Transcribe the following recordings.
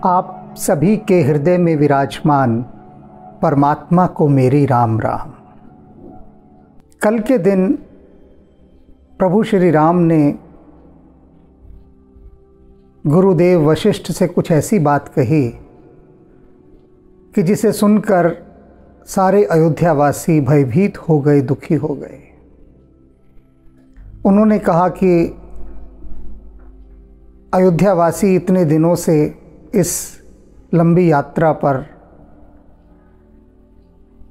आप सभी के हृदय में विराजमान परमात्मा को मेरी राम राम। कल के दिन प्रभु श्री राम ने गुरुदेव वशिष्ठ से कुछ ऐसी बात कही कि जिसे सुनकर सारे अयोध्यावासी भयभीत हो गए, दुखी हो गए। उन्होंने कहा कि अयोध्यावासी इतने दिनों से इस लंबी यात्रा पर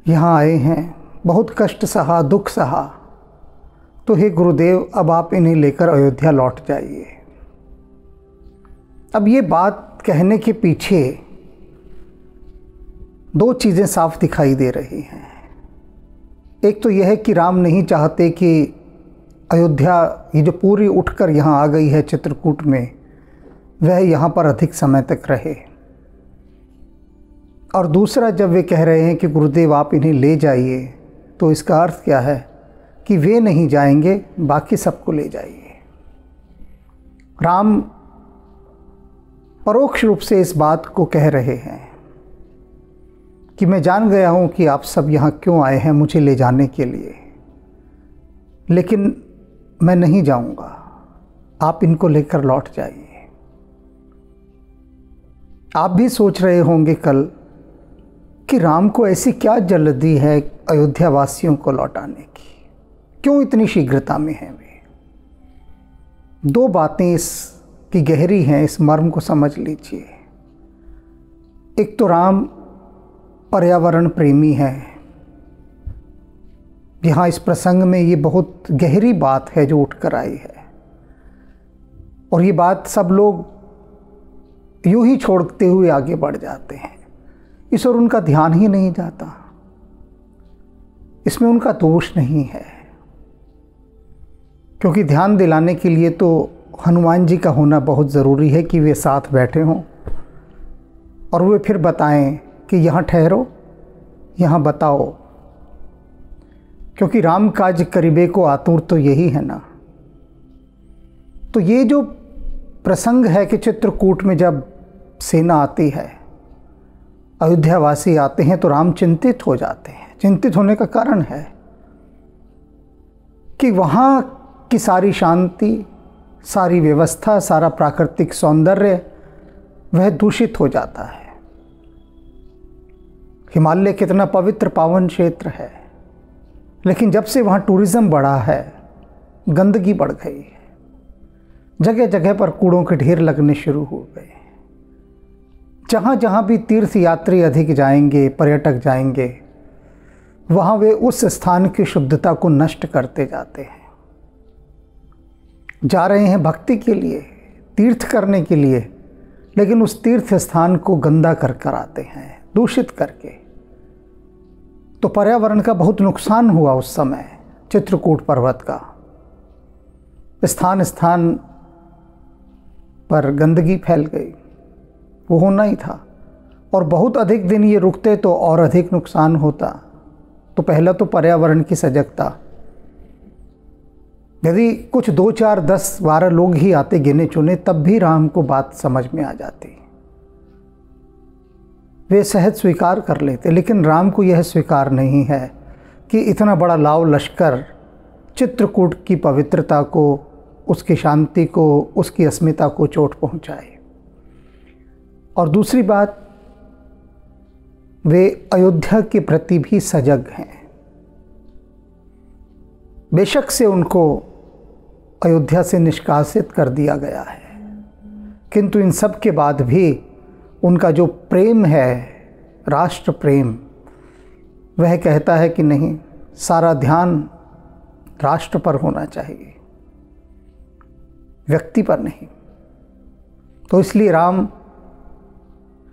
यहाँ आए हैं, बहुत कष्ट सहा, दुख सहा, तो हे गुरुदेव अब आप इन्हें लेकर अयोध्या लौट जाइए। अब ये बात कहने के पीछे दो चीज़ें साफ दिखाई दे रही हैं। एक तो यह है कि राम नहीं चाहते कि अयोध्या ये जो पूरी उठकर यहाँ आ गई है चित्रकूट में, वह यहाँ पर अधिक समय तक रहे। और दूसरा, जब वे कह रहे हैं कि गुरुदेव आप इन्हें ले जाइए, तो इसका अर्थ क्या है कि वे नहीं जाएंगे, बाकी सबको ले जाइए। राम परोक्ष रूप से इस बात को कह रहे हैं कि मैं जान गया हूँ कि आप सब यहाँ क्यों आए हैं, मुझे ले जाने के लिए, लेकिन मैं नहीं जाऊँगा, आप इनको लेकर लौट जाइए। आप भी सोच रहे होंगे कल कि राम को ऐसी क्या जल्दी है अयोध्या वासियों को लौटाने की, क्यों इतनी शीघ्रता में हैं वे। दो बातें इसकी गहरी हैं, इस मर्म को समझ लीजिए। एक तो राम पर्यावरण प्रेमी है। यहाँ इस प्रसंग में ये बहुत गहरी बात है जो उठकर आई है, और ये बात सब लोग यूं ही छोड़ते हुए आगे बढ़ जाते हैं। इस ओर उनका ध्यान ही नहीं जाता। इसमें उनका दोष नहीं है, क्योंकि ध्यान दिलाने के लिए तो हनुमान जी का होना बहुत ज़रूरी है कि वे साथ बैठे हों और वे फिर बताएं कि यहाँ ठहरो, यहाँ बताओ। क्योंकि राम काज करीबे को आतुर तो यही है ना। तो ये जो प्रसंग है कि चित्रकूट में जब सेना आती है, अयोध्यावासी आते हैं, तो राम चिंतित हो जाते हैं। चिंतित होने का कारण है कि वहाँ की सारी शांति, सारी व्यवस्था, सारा प्राकृतिक सौंदर्य वह दूषित हो जाता है। हिमालय कितना पवित्र पावन क्षेत्र है, लेकिन जब से वहाँ टूरिज़्म बढ़ा है, गंदगी बढ़ गई है। जगह जगह पर कूड़ों के ढेर लगने शुरू हो गए। जहाँ जहाँ भी तीर्थ यात्री अधिक जाएंगे, पर्यटक जाएंगे, वहाँ वे उस स्थान की शुद्धता को नष्ट करते जाते हैं। जा रहे हैं भक्ति के लिए, तीर्थ करने के लिए, लेकिन उस तीर्थ स्थान को गंदा कर आते हैं, दूषित करके। तो पर्यावरण का बहुत नुकसान हुआ उस समय। चित्रकूट पर्वत का स्थान स्थान पर गंदगी फैल गई, वो होना ही था। और बहुत अधिक दिन ये रुकते तो और अधिक नुकसान होता। तो पहला तो पर्यावरण की सजगता। यदि कुछ 2, 4, 10, 12 लोग ही आते गिने चुने, तब भी राम को बात समझ में आ जाती, वे सहज स्वीकार कर लेते। लेकिन राम को यह स्वीकार नहीं है कि इतना बड़ा लाव लश्कर चित्रकूट की पवित्रता को, उसकी शांति को, उसकी अस्मिता को चोट पहुंचाए। और दूसरी बात, वे अयोध्या के प्रति भी सजग हैं। बेशक से उनको अयोध्या से निष्कासित कर दिया गया है, किंतु इन सब के बाद भी उनका जो प्रेम है, राष्ट्र प्रेम, वह कहता है कि नहीं, सारा ध्यान राष्ट्र पर होना चाहिए, व्यक्ति पर नहीं। तो इसलिए राम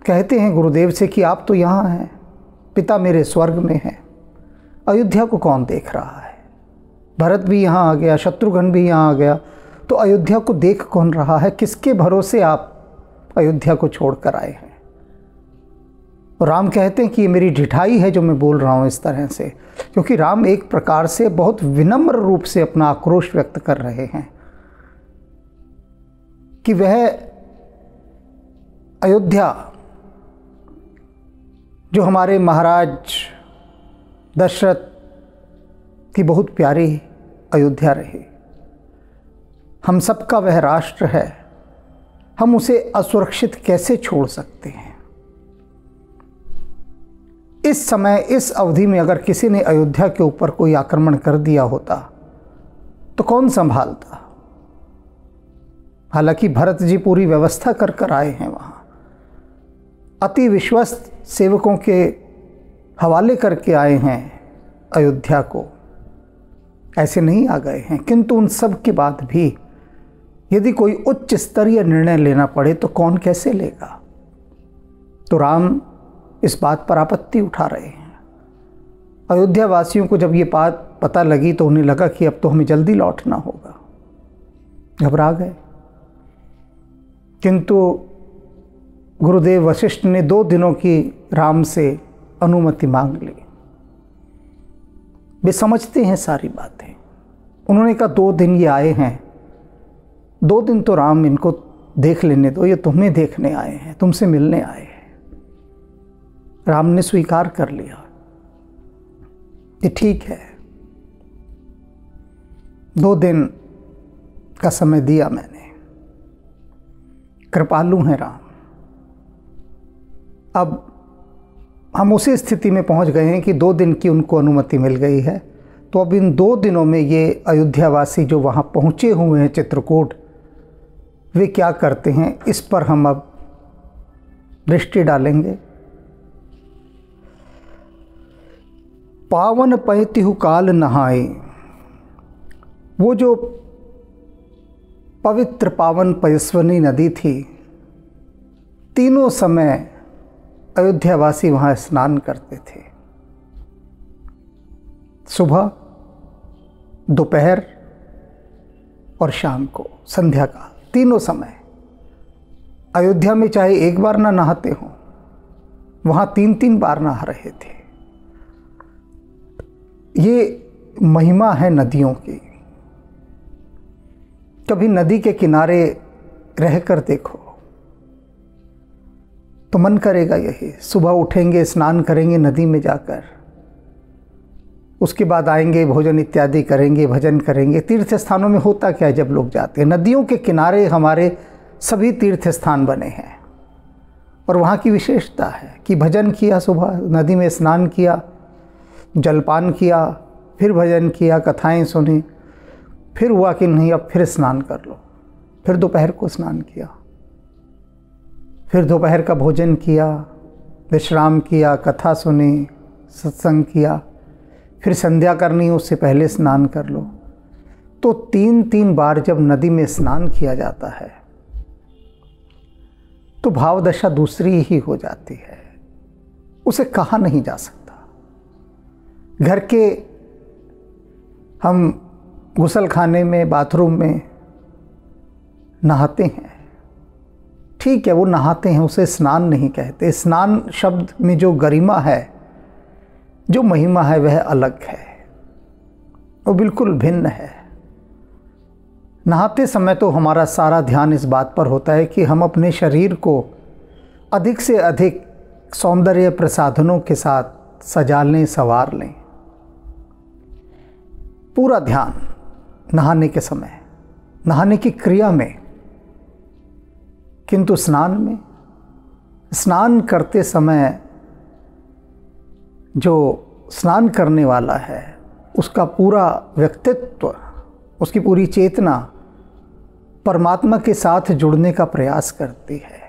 कहते हैं गुरुदेव से कि आप तो यहाँ हैं, पिता मेरे स्वर्ग में हैं, अयोध्या को कौन देख रहा है। भरत भी यहाँ आ गया, शत्रुघ्न भी यहाँ आ गया, तो अयोध्या को देख कौन रहा है। किसके भरोसे आप अयोध्या को छोड़कर आए हैं। राम कहते हैं कि ये मेरी ढिठाई है जो मैं बोल रहा हूँ इस तरह से, क्योंकि राम एक प्रकार से बहुत विनम्र रूप से अपना आक्रोश व्यक्त कर रहे हैं कि वह अयोध्या जो हमारे महाराज दशरथ की बहुत प्यारी अयोध्या रही, हम सबका वह राष्ट्र है, हम उसे असुरक्षित कैसे छोड़ सकते हैं। इस समय इस अवधि में अगर किसी ने अयोध्या के ऊपर कोई आक्रमण कर दिया होता तो कौन संभालता। हालांकि भरत जी पूरी व्यवस्था कर कर आए हैं, वहाँ अति विश्वस्त सेवकों के हवाले करके आए हैं अयोध्या को, ऐसे नहीं आ गए हैं। किंतु उन सब के बाद भी यदि कोई उच्च स्तरीय निर्णय लेना पड़े तो कौन कैसे लेगा। तो राम इस बात पर आपत्ति उठा रहे हैं। अयोध्या वासियों को जब ये बात पता लगी तो उन्हें लगा कि अब तो हमें जल्दी लौटना होगा, घबरा गए। किंतु गुरुदेव वशिष्ठ ने 2 दिनों की राम से अनुमति मांग ली। वे समझते हैं सारी बातें। उन्होंने कहा 2 दिन ये आए हैं, 2 दिन तो राम इनको देख लेने दो, ये तुम्हें देखने आए हैं, तुमसे मिलने आए हैं। राम ने स्वीकार कर लिया कि ठीक है, 2 दिन का समय दिया मैंने। कृपालु हैं राम। अब हम उसी स्थिति में पहुंच गए हैं कि 2 दिन की उनको अनुमति मिल गई है। तो अब इन 2 दिनों में ये अयोध्यावासी जो वहाँ पहुँचे हुए हैं चित्रकूट, वे क्या करते हैं, इस पर हम अब दृष्टि डालेंगे। पावन पैतिहु काल नहाए, वो जो पवित्र पावन पयस्विनी नदी थी, तीनों समय अयोध्यावासी वहाँ स्नान करते थे। सुबह, दोपहर और शाम को, संध्या का, तीनों समय। अयोध्या में चाहे एक बार ना नहाते हों, वहाँ 3-3 बार नहा रहे थे। ये महिमा है नदियों की। कभी नदी के किनारे रहकर देखो तो मन करेगा यही, सुबह उठेंगे, स्नान करेंगे नदी में जाकर, उसके बाद आएंगे, भोजन इत्यादि करेंगे, भजन करेंगे। तीर्थ स्थानों में होता क्या है, जब लोग जाते हैं, नदियों के किनारे हमारे सभी तीर्थ स्थान बने हैं। और वहाँ की विशेषता है कि भजन किया, सुबह नदी में स्नान किया, जलपान किया, फिर भजन किया, कथाएं सुनी, फिर हुआ कि नहीं अब फिर स्नान कर लो, फिर दोपहर को स्नान किया, फिर दोपहर का भोजन किया, विश्राम किया, कथा सुनी, सत्संग किया, फिर संध्या करनी, उससे पहले स्नान कर लो। तो 3-3 बार जब नदी में स्नान किया जाता है तो भाव दशा दूसरी ही हो जाती है, उसे कहा नहीं जा सकता। घर के हम गुसलखाने में, बाथरूम में नहाते हैं, ठीक है, वो नहाते हैं, उसे स्नान नहीं कहते। स्नान शब्द में जो गरिमा है, जो महिमा है, वह अलग है, वो बिल्कुल भिन्न है। नहाते समय तो हमारा सारा ध्यान इस बात पर होता है कि हम अपने शरीर को अधिक से अधिक सौंदर्य प्रसाधनों के साथ सजा लें, संवार लें। पूरा ध्यान नहाने के समय, नहाने की क्रिया में। किंतु स्नान में, स्नान करते समय जो स्नान करने वाला है, उसका पूरा व्यक्तित्व, उसकी पूरी चेतना परमात्मा के साथ जुड़ने का प्रयास करती है।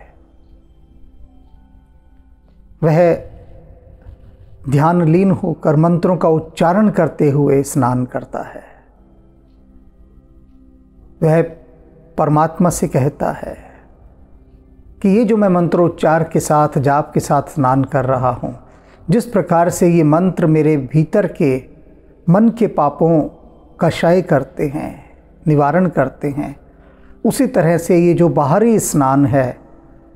वह ध्यान लीन होकर मंत्रों का उच्चारण करते हुए स्नान करता है। वह परमात्मा से कहता है कि ये जो मैं मंत्रोच्चार के साथ, जाप के साथ स्नान कर रहा हूँ, जिस प्रकार से ये मंत्र मेरे भीतर के मन के पापों का क्षय करते हैं, निवारण करते हैं, उसी तरह से ये जो बाहरी स्नान है,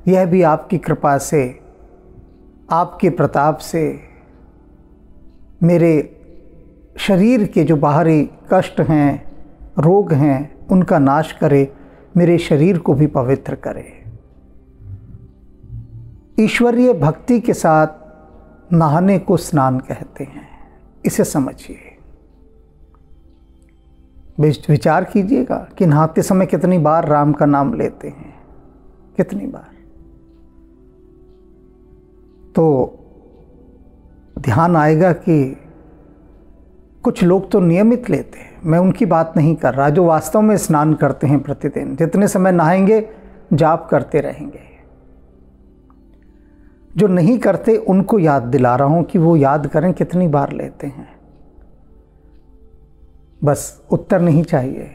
यह भी आपकी कृपा से, आपके प्रताप से मेरे शरीर के जो बाहरी कष्ट हैं, रोग हैं, उनका नाश करे, मेरे शरीर को भी पवित्र करे। ईश्वरीय भक्ति के साथ नहाने को स्नान कहते हैं। इसे समझिए, विचार कीजिएगा कि नहाते समय कितनी बार राम का नाम लेते हैं, कितनी बार। तो ध्यान आएगा कि कुछ लोग तो नियमित लेते हैं, मैं उनकी बात नहीं कर रहा, जो वास्तव में स्नान करते हैं प्रतिदिन, जितने समय नहाएंगे जाप करते रहेंगे। जो नहीं करते उनको याद दिला रहा हूं कि वो याद करें कितनी बार लेते हैं। बस उत्तर नहीं चाहिए।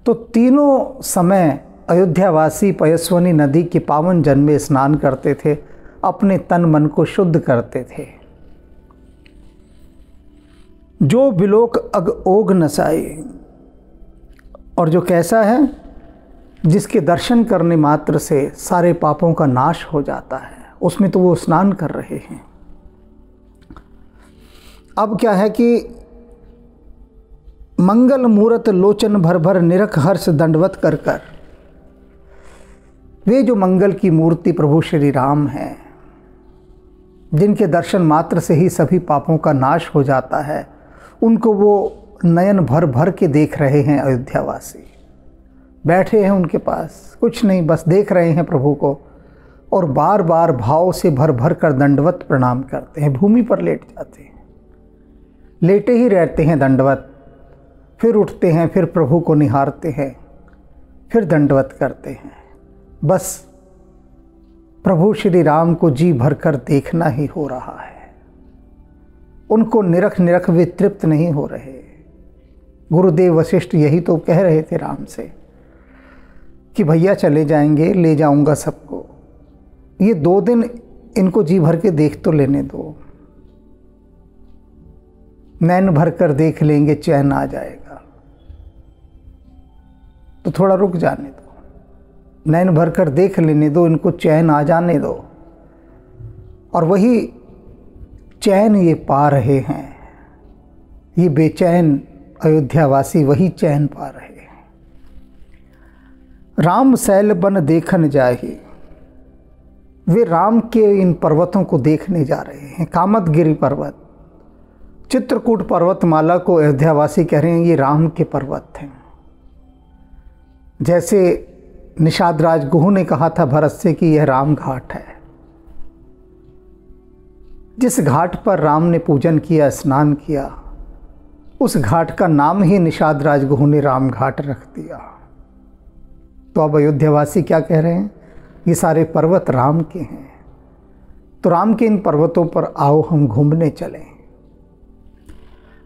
तो तीनों समय अयोध्यावासी पयस्विनी नदी के पावन जल में स्नान करते थे, अपने तन मन को शुद्ध करते थे। जो बिलोक अग ओग नसाई, और जो कैसा है, जिसके दर्शन करने मात्र से सारे पापों का नाश हो जाता है, उसमें तो वो स्नान कर रहे हैं। अब क्या है कि मंगल मूरत लोचन भर भर निरख हर्ष दंडवत कर कर, वे जो मंगल की मूर्ति प्रभु श्री राम हैं, जिनके दर्शन मात्र से ही सभी पापों का नाश हो जाता है, उनको वो नयन भर भर के देख रहे हैं। अयोध्यावासी बैठे हैं उनके पास, कुछ नहीं, बस देख रहे हैं प्रभु को, और बार बार भाव से भर भर कर दंडवत प्रणाम करते हैं। भूमि पर लेट जाते हैं, लेटे ही रहते हैं दंडवत, फिर उठते हैं, फिर प्रभु को निहारते हैं, फिर दंडवत करते हैं। बस प्रभु श्री राम को जी भरकर देखना ही हो रहा है। उनको निरख निरख वे तृप्त नहीं हो रहे। गुरुदेव वशिष्ठ यही तो कह रहे थे राम से कि भैया चले जाएंगे, ले जाऊंगा सबको, ये 2 दिन इनको जी भर के देख तो लेने दो, नैन भर कर देख लेंगे, चैन आ जाएगा। तो थोड़ा रुक जाने दो, नैन भर कर देख लेने दो, इनको चैन आ जाने दो। और वही चैन ये पा रहे हैं, ये बेचैन अयोध्यावासी वही चैन पा रहे हैं। राम सैल बन देखन जाही, वे राम के इन पर्वतों को देखने जा रहे हैं। कामतगिरी पर्वत, चित्रकूट पर्वतमाला को अयोध्यावासी कह रहे हैं ये राम के पर्वत हैं। जैसे निषाद राज गुहू ने कहा था भरत से कि यह राम घाट है। जिस घाट पर राम ने पूजन किया, स्नान किया, उस घाट का नाम ही निषाद राज गुहू ने राम घाट रख दिया। तो अब अयोध्यावासी क्या कह रहे हैं, ये सारे पर्वत राम के हैं, तो राम के इन पर्वतों पर आओ हम घूमने चलें।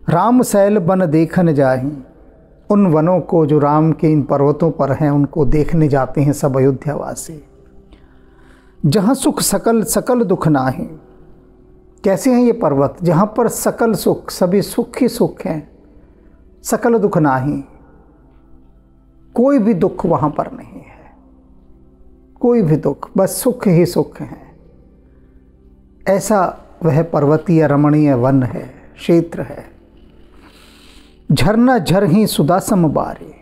राम सैल बन देखन जाहि, उन वनों को जो राम के इन पर्वतों पर हैं उनको देखने जाते हैं सब अयोध्यावासी। जहाँ सुख सकल सकल दुख नाही, कैसे हैं ये पर्वत, जहाँ पर सकल सुख, सभी सुख ही सुख हैं, सकल दुख नाही, कोई भी दुख वहाँ पर नहीं है, कोई भी दुख, बस सुख ही सुख हैं। ऐसा वह पर्वतीय रमणीय वन है, क्षेत्र है। झरना झर ही सुदासम बारे,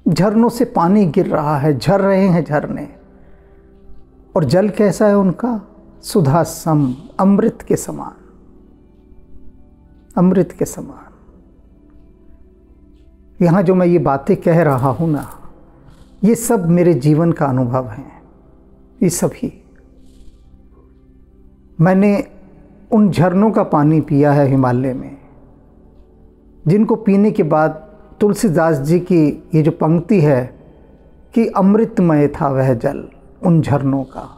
झरनों से पानी गिर रहा है, झर रहे हैं झरने, और जल कैसा है उनका, सुधासम, अमृत के समान, अमृत के समान। यहाँ जो मैं ये बातें कह रहा हूँ ना, ये सब मेरे जीवन का अनुभव है। ये सभी मैंने उन झरनों का पानी पिया है हिमालय में, जिनको पीने के बाद तुलसीदास जी की ये जो पंक्ति है कि अमृतमय था वह जल उन झरनों का,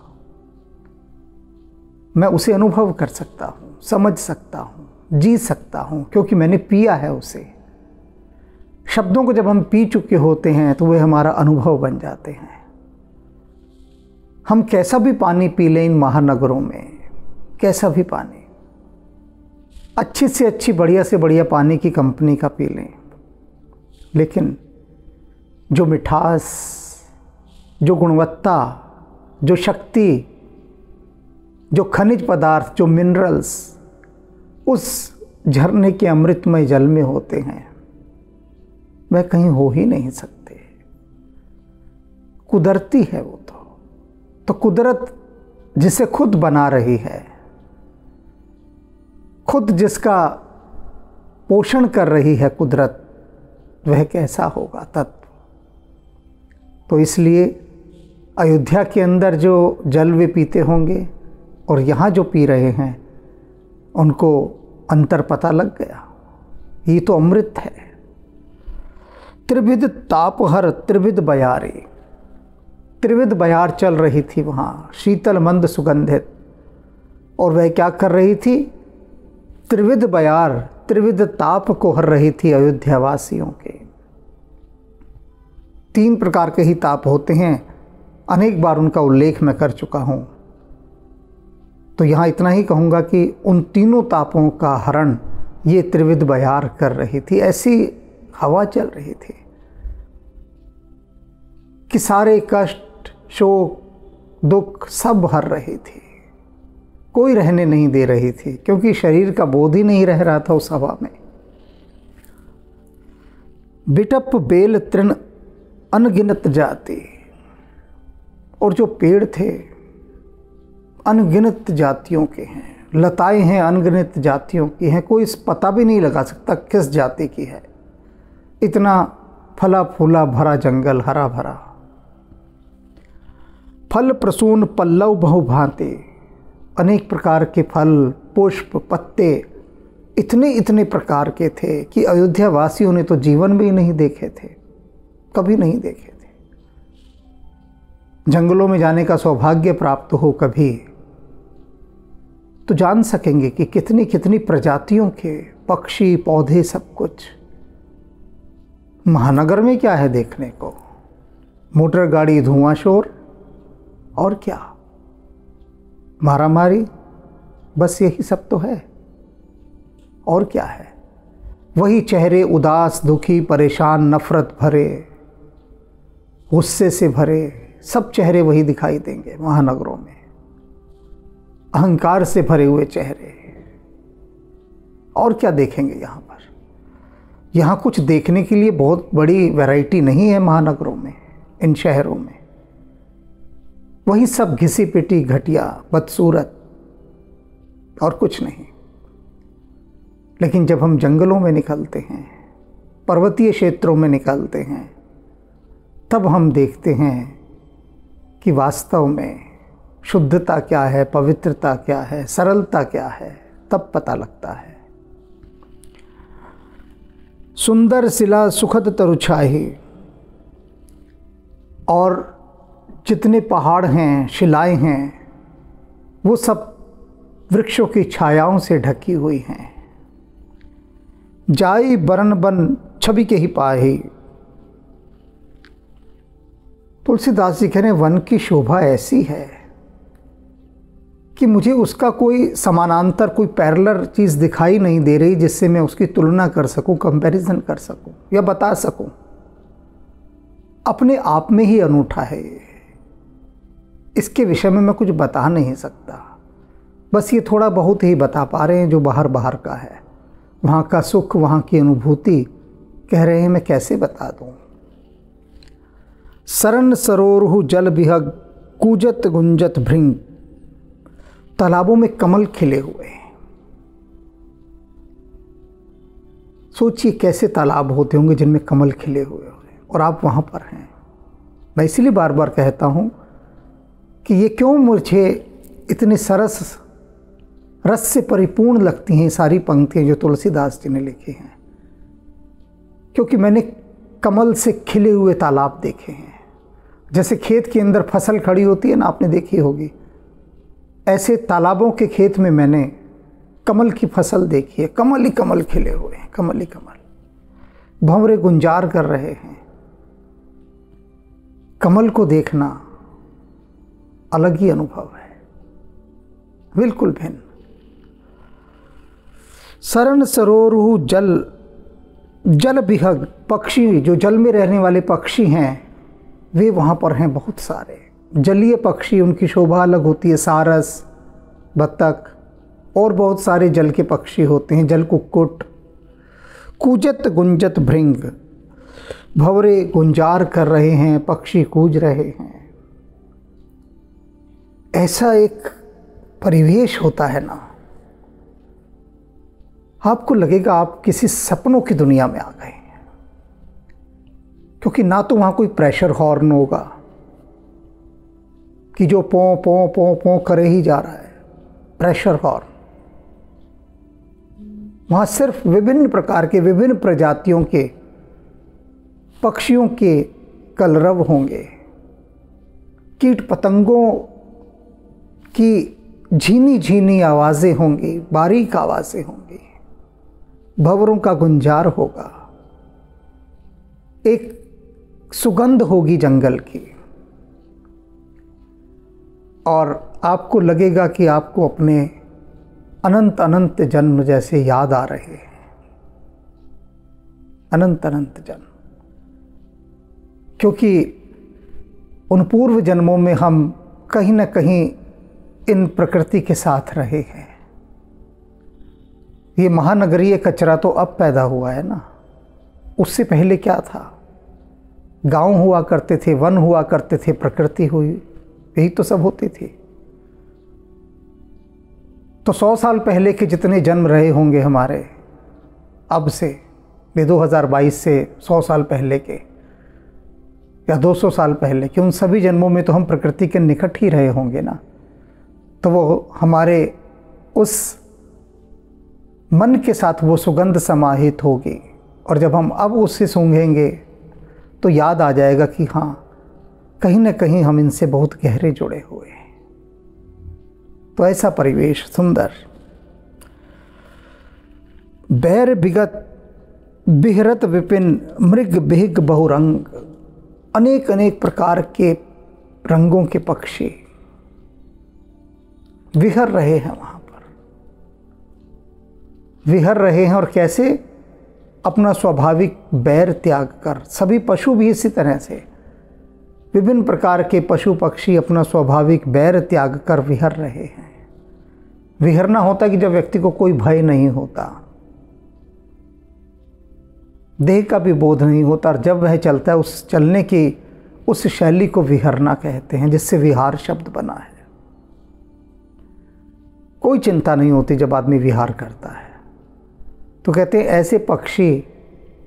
मैं उसे अनुभव कर सकता हूँ, समझ सकता हूँ, जी सकता हूँ, क्योंकि मैंने पिया है उसे। शब्दों को जब हम पी चुके होते हैं तो वे हमारा अनुभव बन जाते हैं। हम कैसा भी पानी पी लें इन महानगरों में, कैसा भी पानी, अच्छी से अच्छी, बढ़िया से बढ़िया पानी की कंपनी का पी लें, लेकिन जो मिठास, जो गुणवत्ता, जो शक्ति, जो खनिज पदार्थ, जो मिनरल्स उस झरने के अमृतमय जल में होते हैं, वह कहीं हो ही नहीं सकते। कुदरती है वो तो कुदरत जिसे खुद बना रही है, खुद जिसका पोषण कर रही है कुदरत, वह कैसा होगा तत्व। तो इसलिए अयोध्या के अंदर जो जल वे पीते होंगे और यहाँ जो पी रहे हैं, उनको अंतर पता लग गया, ये तो अमृत है। त्रिविध तापहर त्रिविध बयारी, त्रिविध बयार चल रही थी वहाँ, शीतल मंद सुगंधित, और वह क्या कर रही थी? त्रिविध बयार त्रिविध ताप को हर रही थी अयोध्या वासियों के। 3 प्रकार के ही ताप होते हैं, अनेक बार उनका उल्लेख मैं कर चुका हूँ, तो यहाँ इतना ही कहूँगा कि उन तीनों तापों का हरण ये त्रिविध बयार कर रही थी। ऐसी हवा चल रही थी कि सारे कष्ट, शोक, दुख सब हर रही थी, कोई रहने नहीं दे रही थी, क्योंकि शरीर का बोध ही नहीं रह रहा था उस हवा में। बिटप बेल तृण अनगिनत जाति, और जो पेड़ थे अनगिनत जातियों के हैं, लताएं हैं अनगिनत जातियों की हैं, कोई पता भी नहीं लगा सकता किस जाति की है। इतना फला फूला भरा जंगल, हरा भरा, फल प्रसून पल्लव बहुभांति, अनेक प्रकार के फल, पुष्प, पत्ते इतने प्रकार के थे कि अयोध्या वासियों ने तो जीवन में ही नहीं देखे थे, कभी नहीं देखे थे। जंगलों में जाने का सौभाग्य प्राप्त हो कभी, तो जान सकेंगे कि कितनी कितनी प्रजातियों के पक्षी, पौधे, सब कुछ। महानगर में क्या है देखने को? मोटर गाड़ी, धुआं, शोर, और क्या, मारामारी, बस यही सब तो है, और क्या है? वही चेहरे उदास, दुखी, परेशान, नफरत भरे, गुस्से से भरे, सब चेहरे वही दिखाई देंगे महानगरों में, अहंकार से भरे हुए चेहरे। और क्या देखेंगे यहाँ पर? यहाँ कुछ देखने के लिए बहुत बड़ी वैरायटी नहीं है महानगरों में, इन शहरों में। वही सब घिसी पिटी, घटिया, बदसूरत, और कुछ नहीं। लेकिन जब हम जंगलों में निकलते हैं, पर्वतीय क्षेत्रों में निकलते हैं, तब हम देखते हैं कि वास्तव में शुद्धता क्या है, पवित्रता क्या है, सरलता क्या है, तब पता लगता है। सुंदर शिला सुखद तरुछाही, और जितने पहाड़ हैं, शिलाएं हैं, वो सब वृक्षों की छायाओं से ढकी हुई हैं। जाई बरन बन छवि के ही पाही, तुलसीदास जी कह रहे हैं वन की शोभा ऐसी है कि मुझे उसका कोई समानांतर, कोई पैरेलल चीज़ दिखाई नहीं दे रही जिससे मैं उसकी तुलना कर सकूं, कंपैरिजन कर सकूं या बता सकूं। अपने आप में ही अनूठा है ये, इसके विषय में मैं कुछ बता नहीं सकता। बस ये थोड़ा बहुत ही बता पा रहे हैं जो बाहर बाहर का है, वहाँ का सुख, वहाँ की अनुभूति कह रहे हैं, मैं कैसे बता दूँ। सरन सरोरुहु जल बिहग कूजत गुंजत भृंग, तालाबों में कमल खिले हुए हैं। सोचिए कैसे तालाब होते होंगे जिनमें कमल खिले हुए होंगे, और आप वहाँ पर हैं। मैं इसलिए बार बार कहता हूँ कि ये क्यों मुझे इतनी सरस रस से परिपूर्ण लगती हैं सारी पंक्तियाँ जो तुलसीदास जी ने लिखी हैं, क्योंकि मैंने कमल से खिले हुए तालाब देखे हैं। जैसे खेत के अंदर फसल खड़ी होती है ना, आपने देखी होगी, ऐसे तालाबों के खेत में मैंने कमल की फसल देखी है। कमल ही कमल खिले हुए हैं, कमल ही कमल, भंवरे गुंजार कर रहे हैं। कमल को देखना अलग ही अनुभव है, बिल्कुल भिन्न। सरन सरोरुहु जल जल बिहग, पक्षी जो जल में रहने वाले पक्षी हैं वे वहाँ पर हैं बहुत सारे। जलीय पक्षी, उनकी शोभा अलग होती है, सारस, बतख, और बहुत सारे जल के पक्षी होते हैं, जल कुक्कुट। कूजत गुंजत भृंग, भंवरे गुंजार कर रहे हैं, पक्षी कूज रहे हैं। ऐसा एक परिवेश होता है ना, आपको लगेगा आप किसी सपनों की दुनिया में आ गए हैं। क्योंकि ना तो वहाँ कोई प्रेशर हॉर्न होगा कि जो पों पों पों पों करे ही जा रहा है, प्रेशर हॉर्न। वहाँ सिर्फ विभिन्न प्रकार के, विभिन्न प्रजातियों के पक्षियों के कलरव होंगे, कीट पतंगों की झीनी झीनी आवाज़ें होंगी, बारीक आवाज़ें होंगी, भंवरों का गुंजार होगा, एक सुगंध होगी जंगल की, और आपको लगेगा कि आपको अपने अनंत अनंत जन्म जैसे याद आ रहे हैं, अनंत अनंत जन्म। क्योंकि उन पूर्व जन्मों में हम कहीं ना कहीं इन प्रकृति के साथ रहे हैं। ये महानगरीय कचरा तो अब पैदा हुआ है ना, उससे पहले क्या था? गांव हुआ करते थे, वन हुआ करते थे, प्रकृति हुई, यही तो सब होती थी। तो 100 साल पहले के जितने जन्म रहे होंगे हमारे, अब से 2022 से 100 साल पहले के या 200 साल पहले के, उन सभी जन्मों में तो हम प्रकृति के निकट ही रहे होंगे ना। तो वो हमारे उस मन के साथ वो सुगंध समाहित होगी, और जब हम अब उससे सूंघेंगे तो याद आ जाएगा कि हाँ, कहीं ना कहीं हम इनसे बहुत गहरे जुड़े हुए हैं। तो ऐसा परिवेश सुंदर, बैर बिगत बिहरत विपिन मृग बिहिग बहुरंग, अनेक अनेक प्रकार के रंगों के पक्षी विहर रहे हैं, वहाँ पर विहर रहे हैं। और कैसे? अपना स्वाभाविक बैर त्याग कर। सभी पशु भी इसी तरह से, विभिन्न प्रकार के पशु पक्षी अपना स्वाभाविक बैर त्याग कर विहर रहे हैं। विहरना होता कि जब व्यक्ति को कोई भय नहीं होता, देह का भी बोध नहीं होता, और जब वह चलता है उस चलने की उस शैली को विहरना कहते हैं, जिससे विहार शब्द बना है। कोई चिंता नहीं होती जब आदमी विहार करता है। तो कहते हैं ऐसे पक्षी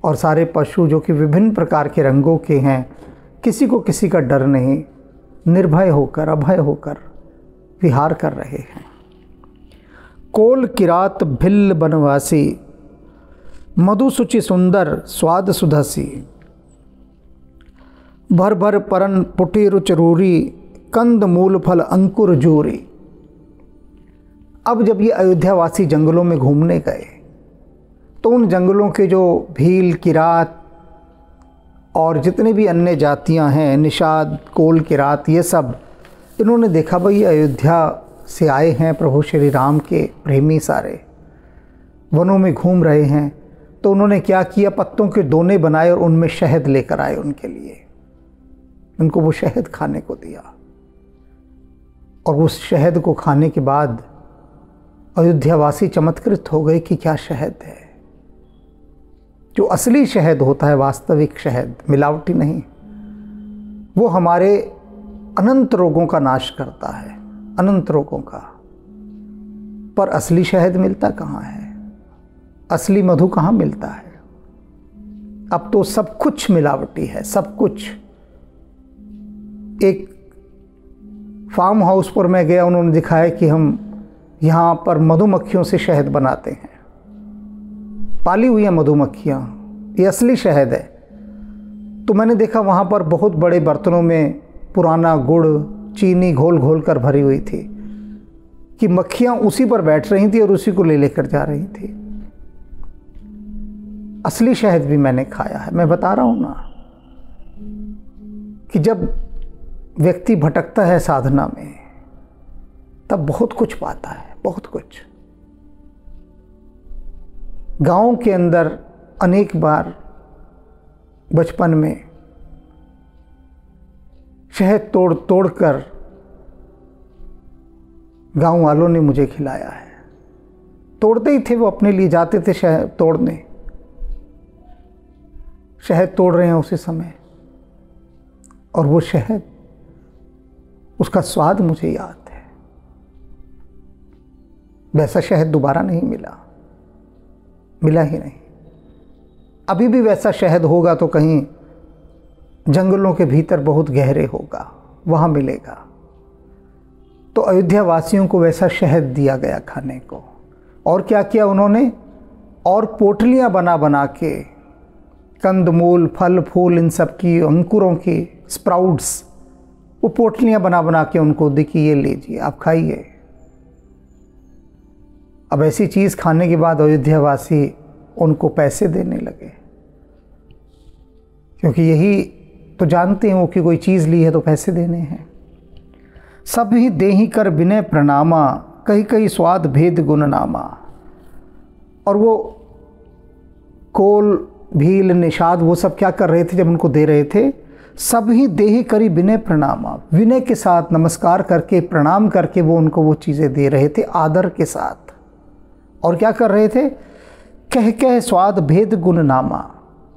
और सारे पशु जो कि विभिन्न प्रकार के रंगों के हैं, किसी को किसी का डर नहीं, निर्भय होकर, अभय होकर विहार कर रहे हैं। कोल किरात भिल्ल बनवासी, मधु सुचि सुंदर स्वाद सुधसी, भर भर परन पुटी रुच रूरी, कंद मूल फल अंकुर जूरी। अब जब ये अयोध्यावासी जंगलों में घूमने गए तो उन जंगलों के जो भील, किरात और जितने भी अन्य जातियां हैं, निषाद, कोल, किरात, ये सब, इन्होंने देखा भाई अयोध्या से आए हैं प्रभु श्री राम के प्रेमी, सारे वनों में घूम रहे हैं। तो उन्होंने क्या किया, पत्तों के दोने बनाए और उनमें शहद लेकर आए उनके लिए। उनको वो शहद खाने को दिया, और उस शहद को खाने के बाद अयोध्यावासी चमत्कृत हो गए कि क्या शहद है। जो असली शहद होता है, वास्तविक शहद, मिलावटी नहीं, वो हमारे अनंत रोगों का नाश करता है, अनंत रोगों का। पर असली शहद मिलता कहाँ है? असली मधु कहाँ मिलता है? अब तो सब कुछ मिलावटी है, सब कुछ। एक फार्म हाउस पर मैं गया, उन्होंने दिखाया कि हम यहाँ पर मधुमक्खियों से शहद बनाते हैं, पाली हुई हैं मधुमक्खियाँ, ये असली शहद है। तो मैंने देखा वहाँ पर बहुत बड़े बर्तनों में पुराना गुड़, चीनी घोल घोल कर भरी हुई थी, कि मक्खियाँ उसी पर बैठ रही थी और उसी को ले लेकर जा रही थी। असली शहद भी मैंने खाया है। मैं बता रहा हूँ ना कि जब व्यक्ति भटकता है साधना में, तब बहुत कुछ पाता है, बहुत कुछ। गाँव के अंदर अनेक बार बचपन में शहद तोड़ तोड़ कर गाँव वालों ने मुझे खिलाया है। तोड़ते ही थे वो, अपने लिए जाते थे शहद तोड़ने, शहद तोड़ रहे हैं उसी समय, और वो शहद, उसका स्वाद मुझे याद है। वैसा शहद दोबारा नहीं मिला ही नहीं। अभी भी वैसा शहद होगा तो कहीं जंगलों के भीतर बहुत गहरे होगा, वहाँ मिलेगा। तो अयोध्या वासियों को वैसा शहद दिया गया खाने को। और क्या किया उन्होंने, और पोटलियाँ बना बना के कंदमूल, फल फूल, इन सब की, अंकुरों की, स्प्राउट्स, वो पोटलियाँ बना बना के उनको देखिए, ये लीजिए आप खाइए। अब ऐसी चीज़ खाने के बाद अयोध्या वासी उनको पैसे देने लगे, क्योंकि यही तो जानते हैं वो कि कोई चीज़ ली है तो पैसे देने हैं। सब ही देही कर विनय प्रणामा, कही कही स्वाद भेद गुण नामा। और वो कोल, भील, निषाद, वो सब क्या कर रहे थे जब उनको दे रहे थे, सब ही देही करी विनय प्रणामा, विनय के साथ नमस्कार करके, प्रणाम करके वो उनको वो चीज़ें दे रहे थे आदर के साथ। और क्या कर रहे थे, कह कह स्वाद भेद गुण नामा,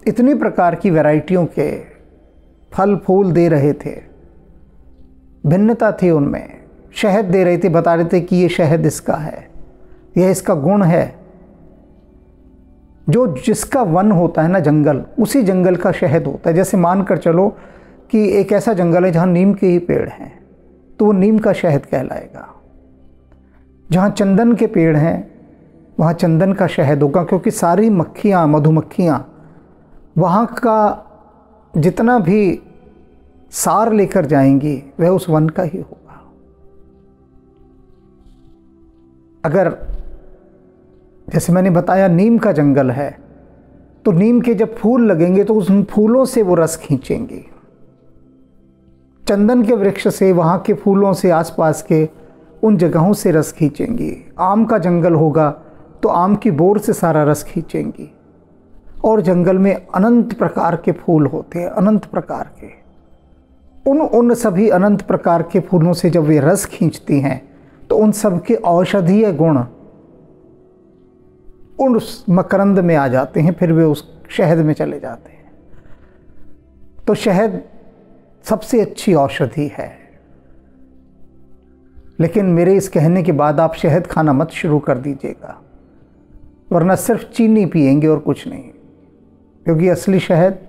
इतनी प्रकार की वैरायटियों के फल फूल दे रहे थे, भिन्नता थी उनमें। शहद दे रहे थे, बता रहे थे कि ये शहद इसका है, यह इसका गुण है। जो जिसका वन होता है ना, जंगल, उसी जंगल का शहद होता है। जैसे मान कर चलो कि एक ऐसा जंगल है जहाँ नीम के ही पेड़ हैं, तो वो नीम का शहद कहलाएगा। जहाँ चंदन के पेड़ हैं वहाँ चंदन का शहद होगा, क्योंकि सारी मक्खियाँ, मधुमक्खियाँ वहाँ का जितना भी सार लेकर जाएंगी वह उस वन का ही होगा। अगर जैसे मैंने बताया नीम का जंगल है, तो नीम के जब फूल लगेंगे तो उन फूलों से वो रस खींचेंगे। चंदन के वृक्ष से, वहाँ के फूलों से, आसपास के उन जगहों से रस खींचेंगी। आम का जंगल होगा तो आम की बोर से सारा रस खींचेंगी। और जंगल में अनंत प्रकार के फूल होते हैं, अनंत प्रकार के। उन सभी अनंत प्रकार के फूलों से जब वे रस खींचती हैं तो उन सब के औषधीय गुण उस मकरंद में आ जाते हैं, फिर वे उस शहद में चले जाते हैं। तो शहद सबसे अच्छी औषधि है। लेकिन मेरे इस कहने के बाद आप शहद खाना मत शुरू कर दीजिएगा, वरना सिर्फ चीनी पिएंगे और कुछ नहीं। क्योंकि असली शहद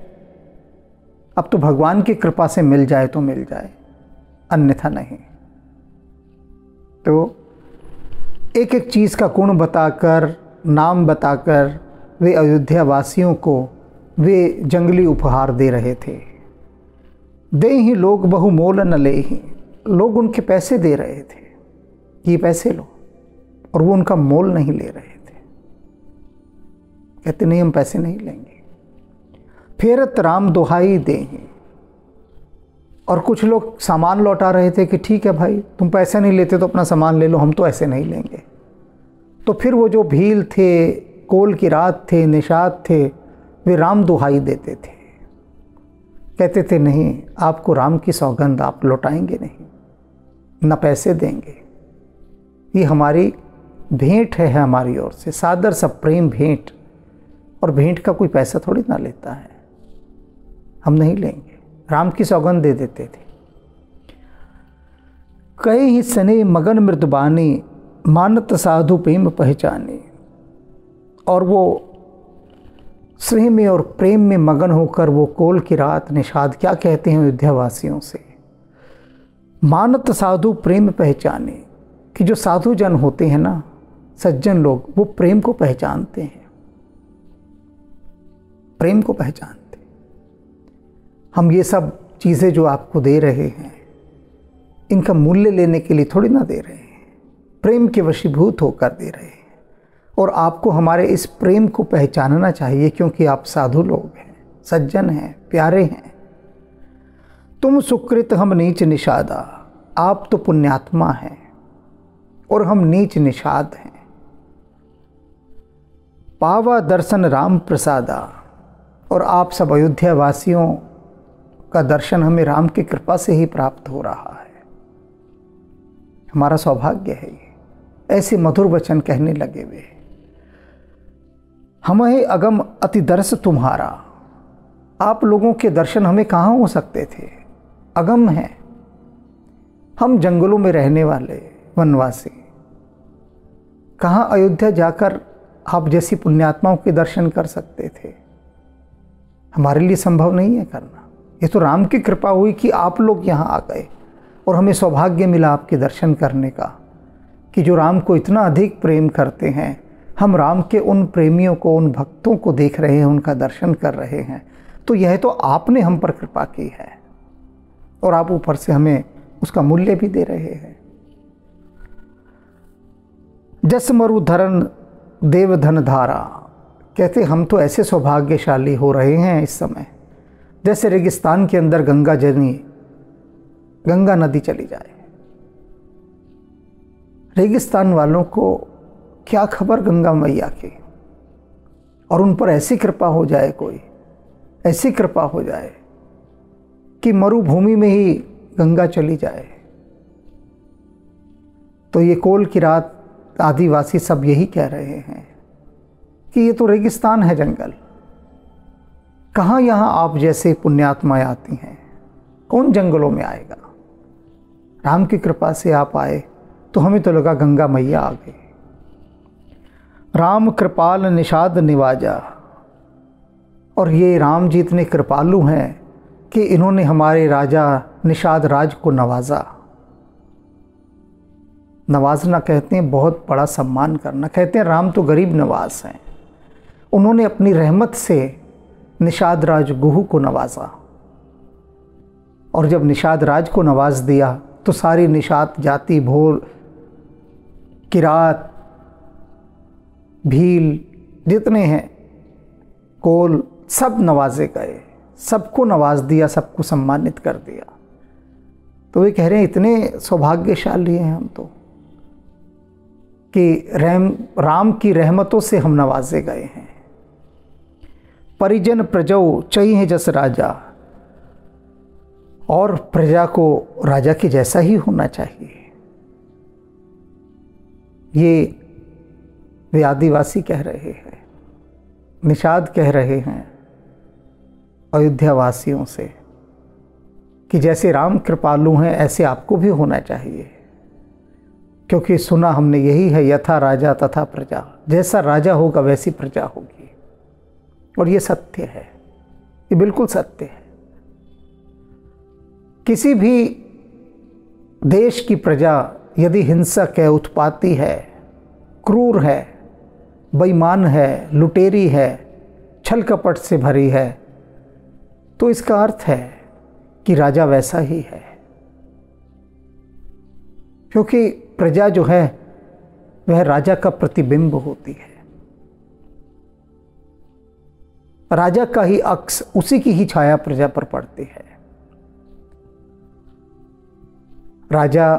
अब तो भगवान की कृपा से मिल जाए तो मिल जाए, अन्यथा नहीं। तो एक एक चीज़ का गुण बताकर, नाम बताकर वे अयोध्या वासियों को वे जंगली उपहार दे रहे थे। दे ही लोग बहु मोल न ले ही, लोग उनके पैसे दे रहे थे कि ये पैसे लो, और वो उनका मोल नहीं ले रहे थे। कहते नहीं, हम पैसे नहीं लेंगे। फेरत राम दुहाई दें। और कुछ लोग सामान लौटा रहे थे कि ठीक है भाई, तुम पैसे नहीं लेते तो अपना सामान ले लो, हम तो ऐसे नहीं लेंगे। तो फिर वो जो भील थे, कोल की रात थे, निषाद थे, वे राम दुहाई देते थे। कहते थे नहीं, आपको राम की सौगंध, आप लौटाएंगे नहीं, न पैसे देंगे। ये हमारी भेंट है हमारी ओर से, सादर सब प्रेम भेंट। और भेंट का कोई पैसा थोड़ी ना लेता है, हम नहीं लेंगे। राम की सौगंध दे देते थे। कई ही सने मगन मृदबानी, मानत साधु प्रेम पहचाने। और वो स्नेह में और प्रेम में मगन होकर वो कोल की रात, निषाद क्या कहते हैं अयोध्या वासियों से, मानत साधु प्रेम पहचाने, कि जो साधु जन होते हैं ना, सज्जन लोग, वो प्रेम को पहचानते हैं, प्रेम को पहचानते। हम ये सब चीज़ें जो आपको दे रहे हैं, इनका मूल्य लेने के लिए थोड़ी ना दे रहे हैं, प्रेम के वशीभूत होकर दे रहे हैं। और आपको हमारे इस प्रेम को पहचानना चाहिए, क्योंकि आप साधु लोग हैं, सज्जन हैं, प्यारे हैं। तुम सुकृत हम नीच निषादा, आप तो पुण्यात्मा हैं और हम नीच निषाद हैं। पावा दर्शन राम प्रसादा, और आप सब अयोध्या वासियों का दर्शन हमें राम की कृपा से ही प्राप्त हो रहा है। हमारा सौभाग्य है ये। ऐसे मधुर वचन कहने लगे वे। हमें अगम अति दर्श तुम्हारा, आप लोगों के दर्शन हमें कहाँ हो सकते थे, अगम हैं। हम जंगलों में रहने वाले वनवासी, कहाँ अयोध्या जाकर आप जैसी पुण्यात्माओं के दर्शन कर सकते थे? हमारे लिए संभव नहीं है करना। ये तो राम की कृपा हुई कि आप लोग यहाँ आ गए और हमें सौभाग्य मिला आपके दर्शन करने का, कि जो राम को इतना अधिक प्रेम करते हैं, हम राम के उन प्रेमियों को, उन भक्तों को देख रहे हैं, उनका दर्शन कर रहे हैं। तो यह तो आपने हम पर कृपा की है और आप ऊपर से हमें उसका मूल्य भी दे रहे हैं। जस मरु धरन देव धन धारा, कहते हम तो ऐसे सौभाग्यशाली हो रहे हैं इस समय जैसे रेगिस्तान के अंदर गंगा नदी चली जाए। रेगिस्तान वालों को क्या खबर गंगा मैया की, और उन पर ऐसी कृपा हो जाए, कोई ऐसी कृपा हो जाए कि मरुभूमि में ही गंगा चली जाए। तो ये कोल की रात आदिवासी सब यही कह रहे हैं कि ये तो रेगिस्तान है, जंगल। कहाँ यहाँ आप जैसे पुण्यात्माएं आती हैं? कौन जंगलों में आएगा? राम की कृपा से आप आए तो हमें तो लगा गंगा मैया आ गई। राम कृपाल निषाद निवाजा, और ये राम जी इतने कृपालु हैं कि इन्होंने हमारे राजा निषाद राज को नवाजा। नवाजना कहते हैं बहुत बड़ा सम्मान करना। कहते हैं राम तो गरीब नवाज हैं, उन्होंने अपनी रहमत से निषाद राज गुहू को नवाजा, और जब निषाद राज को नवाज दिया तो सारी निषाद जाति, भोर, किरात, भील, जितने हैं, कोल, सब नवाजे गए, सबको नवाज दिया, सबको सम्मानित कर दिया। तो वे कह रहे हैं इतने सौभाग्यशाली हैं हम तो कि राम की रहमतों से हम नवाजे गए हैं। परिजन प्रजौ चाहिए जस राजा, और प्रजा को राजा के जैसा ही होना चाहिए। ये वे आदिवासी कह रहे हैं, निषाद कह रहे हैं अयोध्या वासियों से कि जैसे राम कृपालु हैं ऐसे आपको भी होना चाहिए, क्योंकि सुना हमने यही है, यथा राजा तथा प्रजा, जैसा राजा होगा वैसी प्रजा होगी। और ये सत्य है, ये बिल्कुल सत्य है। किसी भी देश की प्रजा यदि हिंसक है, उत्पाती है, क्रूर है, बेईमान है, लुटेरी है, छल कपट से भरी है, तो इसका अर्थ है कि राजा वैसा ही है। क्योंकि प्रजा जो है वह राजा का प्रतिबिंब होती है, राजा का ही अक्स, उसी की ही छाया प्रजा पर पड़ती है। राजा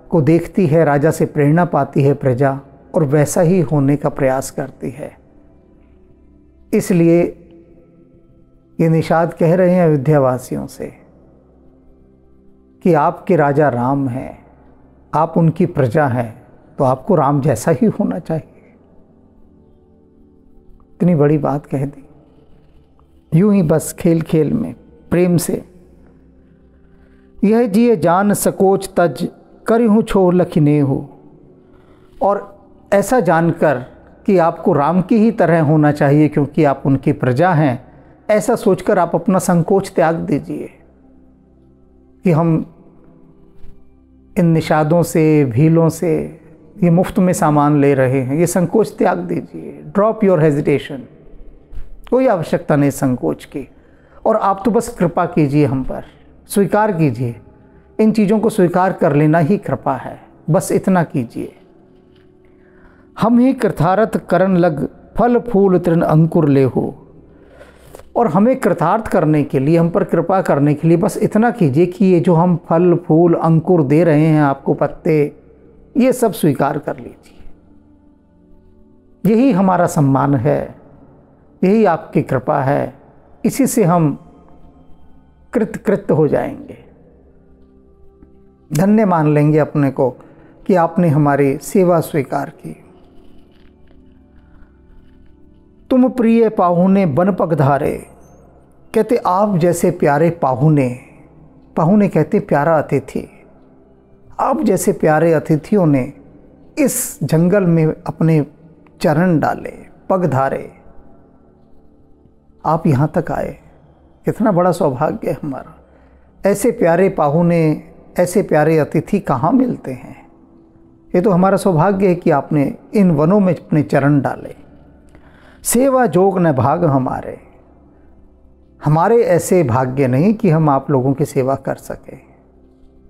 को देखती है, राजा से प्रेरणा पाती है प्रजा, और वैसा ही होने का प्रयास करती है। इसलिए ये निषाद कह रहे हैं अयोध्या वासियों से कि आपके राजा राम हैं, आप उनकी प्रजा हैं, तो आपको राम जैसा ही होना चाहिए। इतनी बड़ी बात कह दी, यूं ही बस खेल खेल में प्रेम से। यह जिए जान सकोच तज करिहूँ छोड़ लखिने हो, और ऐसा जानकर कि आपको राम की ही तरह होना चाहिए क्योंकि आप उनकी प्रजा हैं, ऐसा सोचकर आप अपना संकोच त्याग दीजिए कि हम इन निषादों से, भीलों से ये मुफ्त में सामान ले रहे हैं। ये संकोच त्याग दीजिए, ड्रॉप योर हेजिटेशन। कोई आवश्यकता नहीं संकोच की, और आप तो बस कृपा कीजिए हम पर, स्वीकार कीजिए। इन चीज़ों को स्वीकार कर लेना ही कृपा है, बस इतना कीजिए। हम ही कृतार्थ करन लग फल फूल तृण अंकुर ले हो, और हमें कृतार्थ करने के लिए, हम पर कृपा करने के लिए बस इतना कीजिए कि ये जो हम फल फूल अंकुर दे रहे हैं आपको, पत्ते, ये सब स्वीकार कर लीजिए। यही हमारा सम्मान है, यही आपकी कृपा है, इसी से हम कृतकृत्य हो जाएंगे, धन्य मान लेंगे अपने को कि आपने हमारी सेवा स्वीकार की। तुम प्रिय पाहुने बन पगधारे, कहते आप जैसे प्यारे पाहुने, पाहुने कहते प्यारा अतिथि, आप जैसे प्यारे अतिथियों ने इस जंगल में अपने चरण डाले, पग धारे, आप यहाँ तक आए। कितना बड़ा सौभाग्य है हमारा। ऐसे प्यारे पाहुने, ऐसे प्यारे अतिथि कहाँ मिलते हैं। ये तो हमारा सौभाग्य है कि आपने इन वनों में अपने चरण डाले। सेवा जोग न भाग हमारे, हमारे ऐसे भाग्य नहीं कि हम आप लोगों की सेवा कर सके।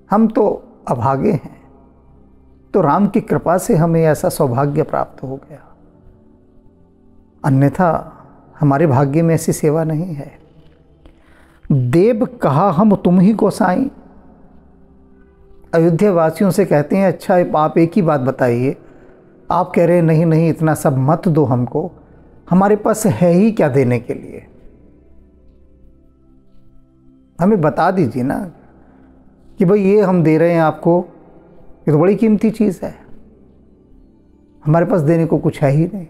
हम तो अभागे हैं, तो राम की कृपा से हमें ऐसा सौभाग्य प्राप्त हो गया, अन्यथा हमारे भाग्य में ऐसी सेवा नहीं है। देव कहा हम तुम ही गोसाई। अयोध्या वासियों से कहते हैं, अच्छा आप एक ही बात बताइए। आप कह रहे हैं नहीं नहीं इतना सब मत दो हमको, हमारे पास है ही क्या देने के लिए, हमें बता दीजिए ना कि भाई ये हम दे रहे हैं आपको, ये तो बड़ी कीमती चीज़ है, हमारे पास देने को कुछ है ही नहीं।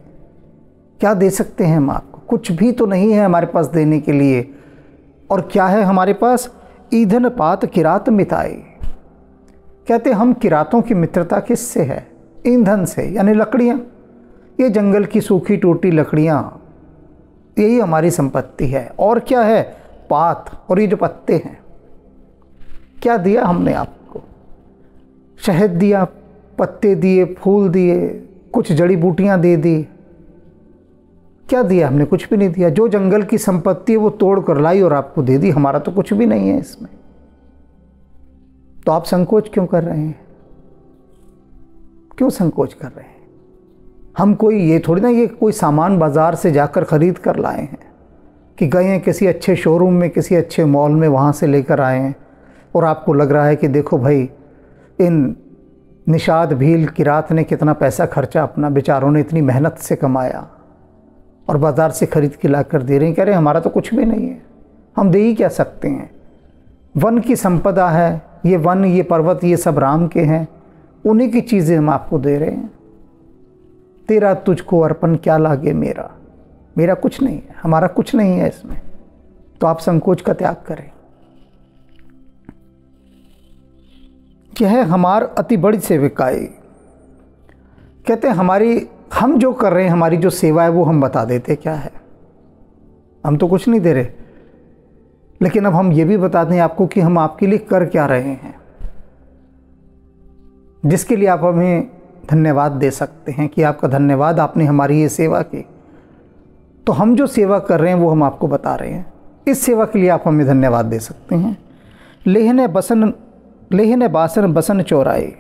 क्या दे सकते हैं हम आपको? कुछ भी तो नहीं है हमारे पास देने के लिए। और क्या है हमारे पास? ईंधन पात किरात मिताई। कहते हम किरातों की मित्रता किससे है? ईंधन से, यानी लकड़ियाँ। ये जंगल की सूखी टूटी लकड़ियाँ, यही हमारी संपत्ति है। और क्या है? पात, और ये जो पत्ते हैं। क्या दिया हमने आपको? शहद दिया, पत्ते दिए, फूल दिए, कुछ जड़ी बूटियाँ दे दी। क्या दिया हमने? कुछ भी नहीं दिया। जो जंगल की संपत्ति है वो तोड़ कर लाई और आपको दे दी। हमारा तो कुछ भी नहीं है इसमें। तो आप संकोच क्यों कर रहे हैं? क्यों संकोच कर रहे हैं? हम कोई ये थोड़ी ना ये कोई सामान बाजार से जाकर खरीद कर लाए हैं कि गए हैं किसी अच्छे शोरूम में, किसी अच्छे मॉल में, वहाँ से लेकर आए हैं और आपको लग रहा है कि देखो भाई इन निषाद भील किरात ने कितना पैसा खर्चा, अपना बेचारों ने इतनी मेहनत से कमाया और बाज़ार से खरीद के ला कर दे रहे हैं। कह रहे हैं हमारा तो कुछ भी नहीं है, हम दे ही क्या सकते हैं। वन की संपदा है, ये वन, ये पर्वत, ये सब राम के हैं, उन्हीं की चीज़ें हम आपको दे रहे हैं। तेरा तुझको अर्पण क्या लागे मेरा, मेरा कुछ नहीं है, हमारा कुछ नहीं है इसमें। तो आप संकोच का त्याग करें। क्या है? हमार अति बड़ी सेविकाई। कहते हैं हमारी, हम जो कर रहे हैं, हमारी जो सेवा है वो हम बता देते क्या है। हम तो कुछ नहीं दे रहे, लेकिन अब हम ये भी बता दें आपको कि हम आपके लिए कर क्या रहे हैं, जिसके लिए आप हमें धन्यवाद दे सकते हैं कि आपका धन्यवाद, आपने हमारी ये सेवा की। तो हम जो सेवा कर रहे हैं वो हम आपको बता रहे हैं। इस सेवा के लिए आप हमें धन्यवाद दे सकते हैं। लेहने बासन बसन चौराए,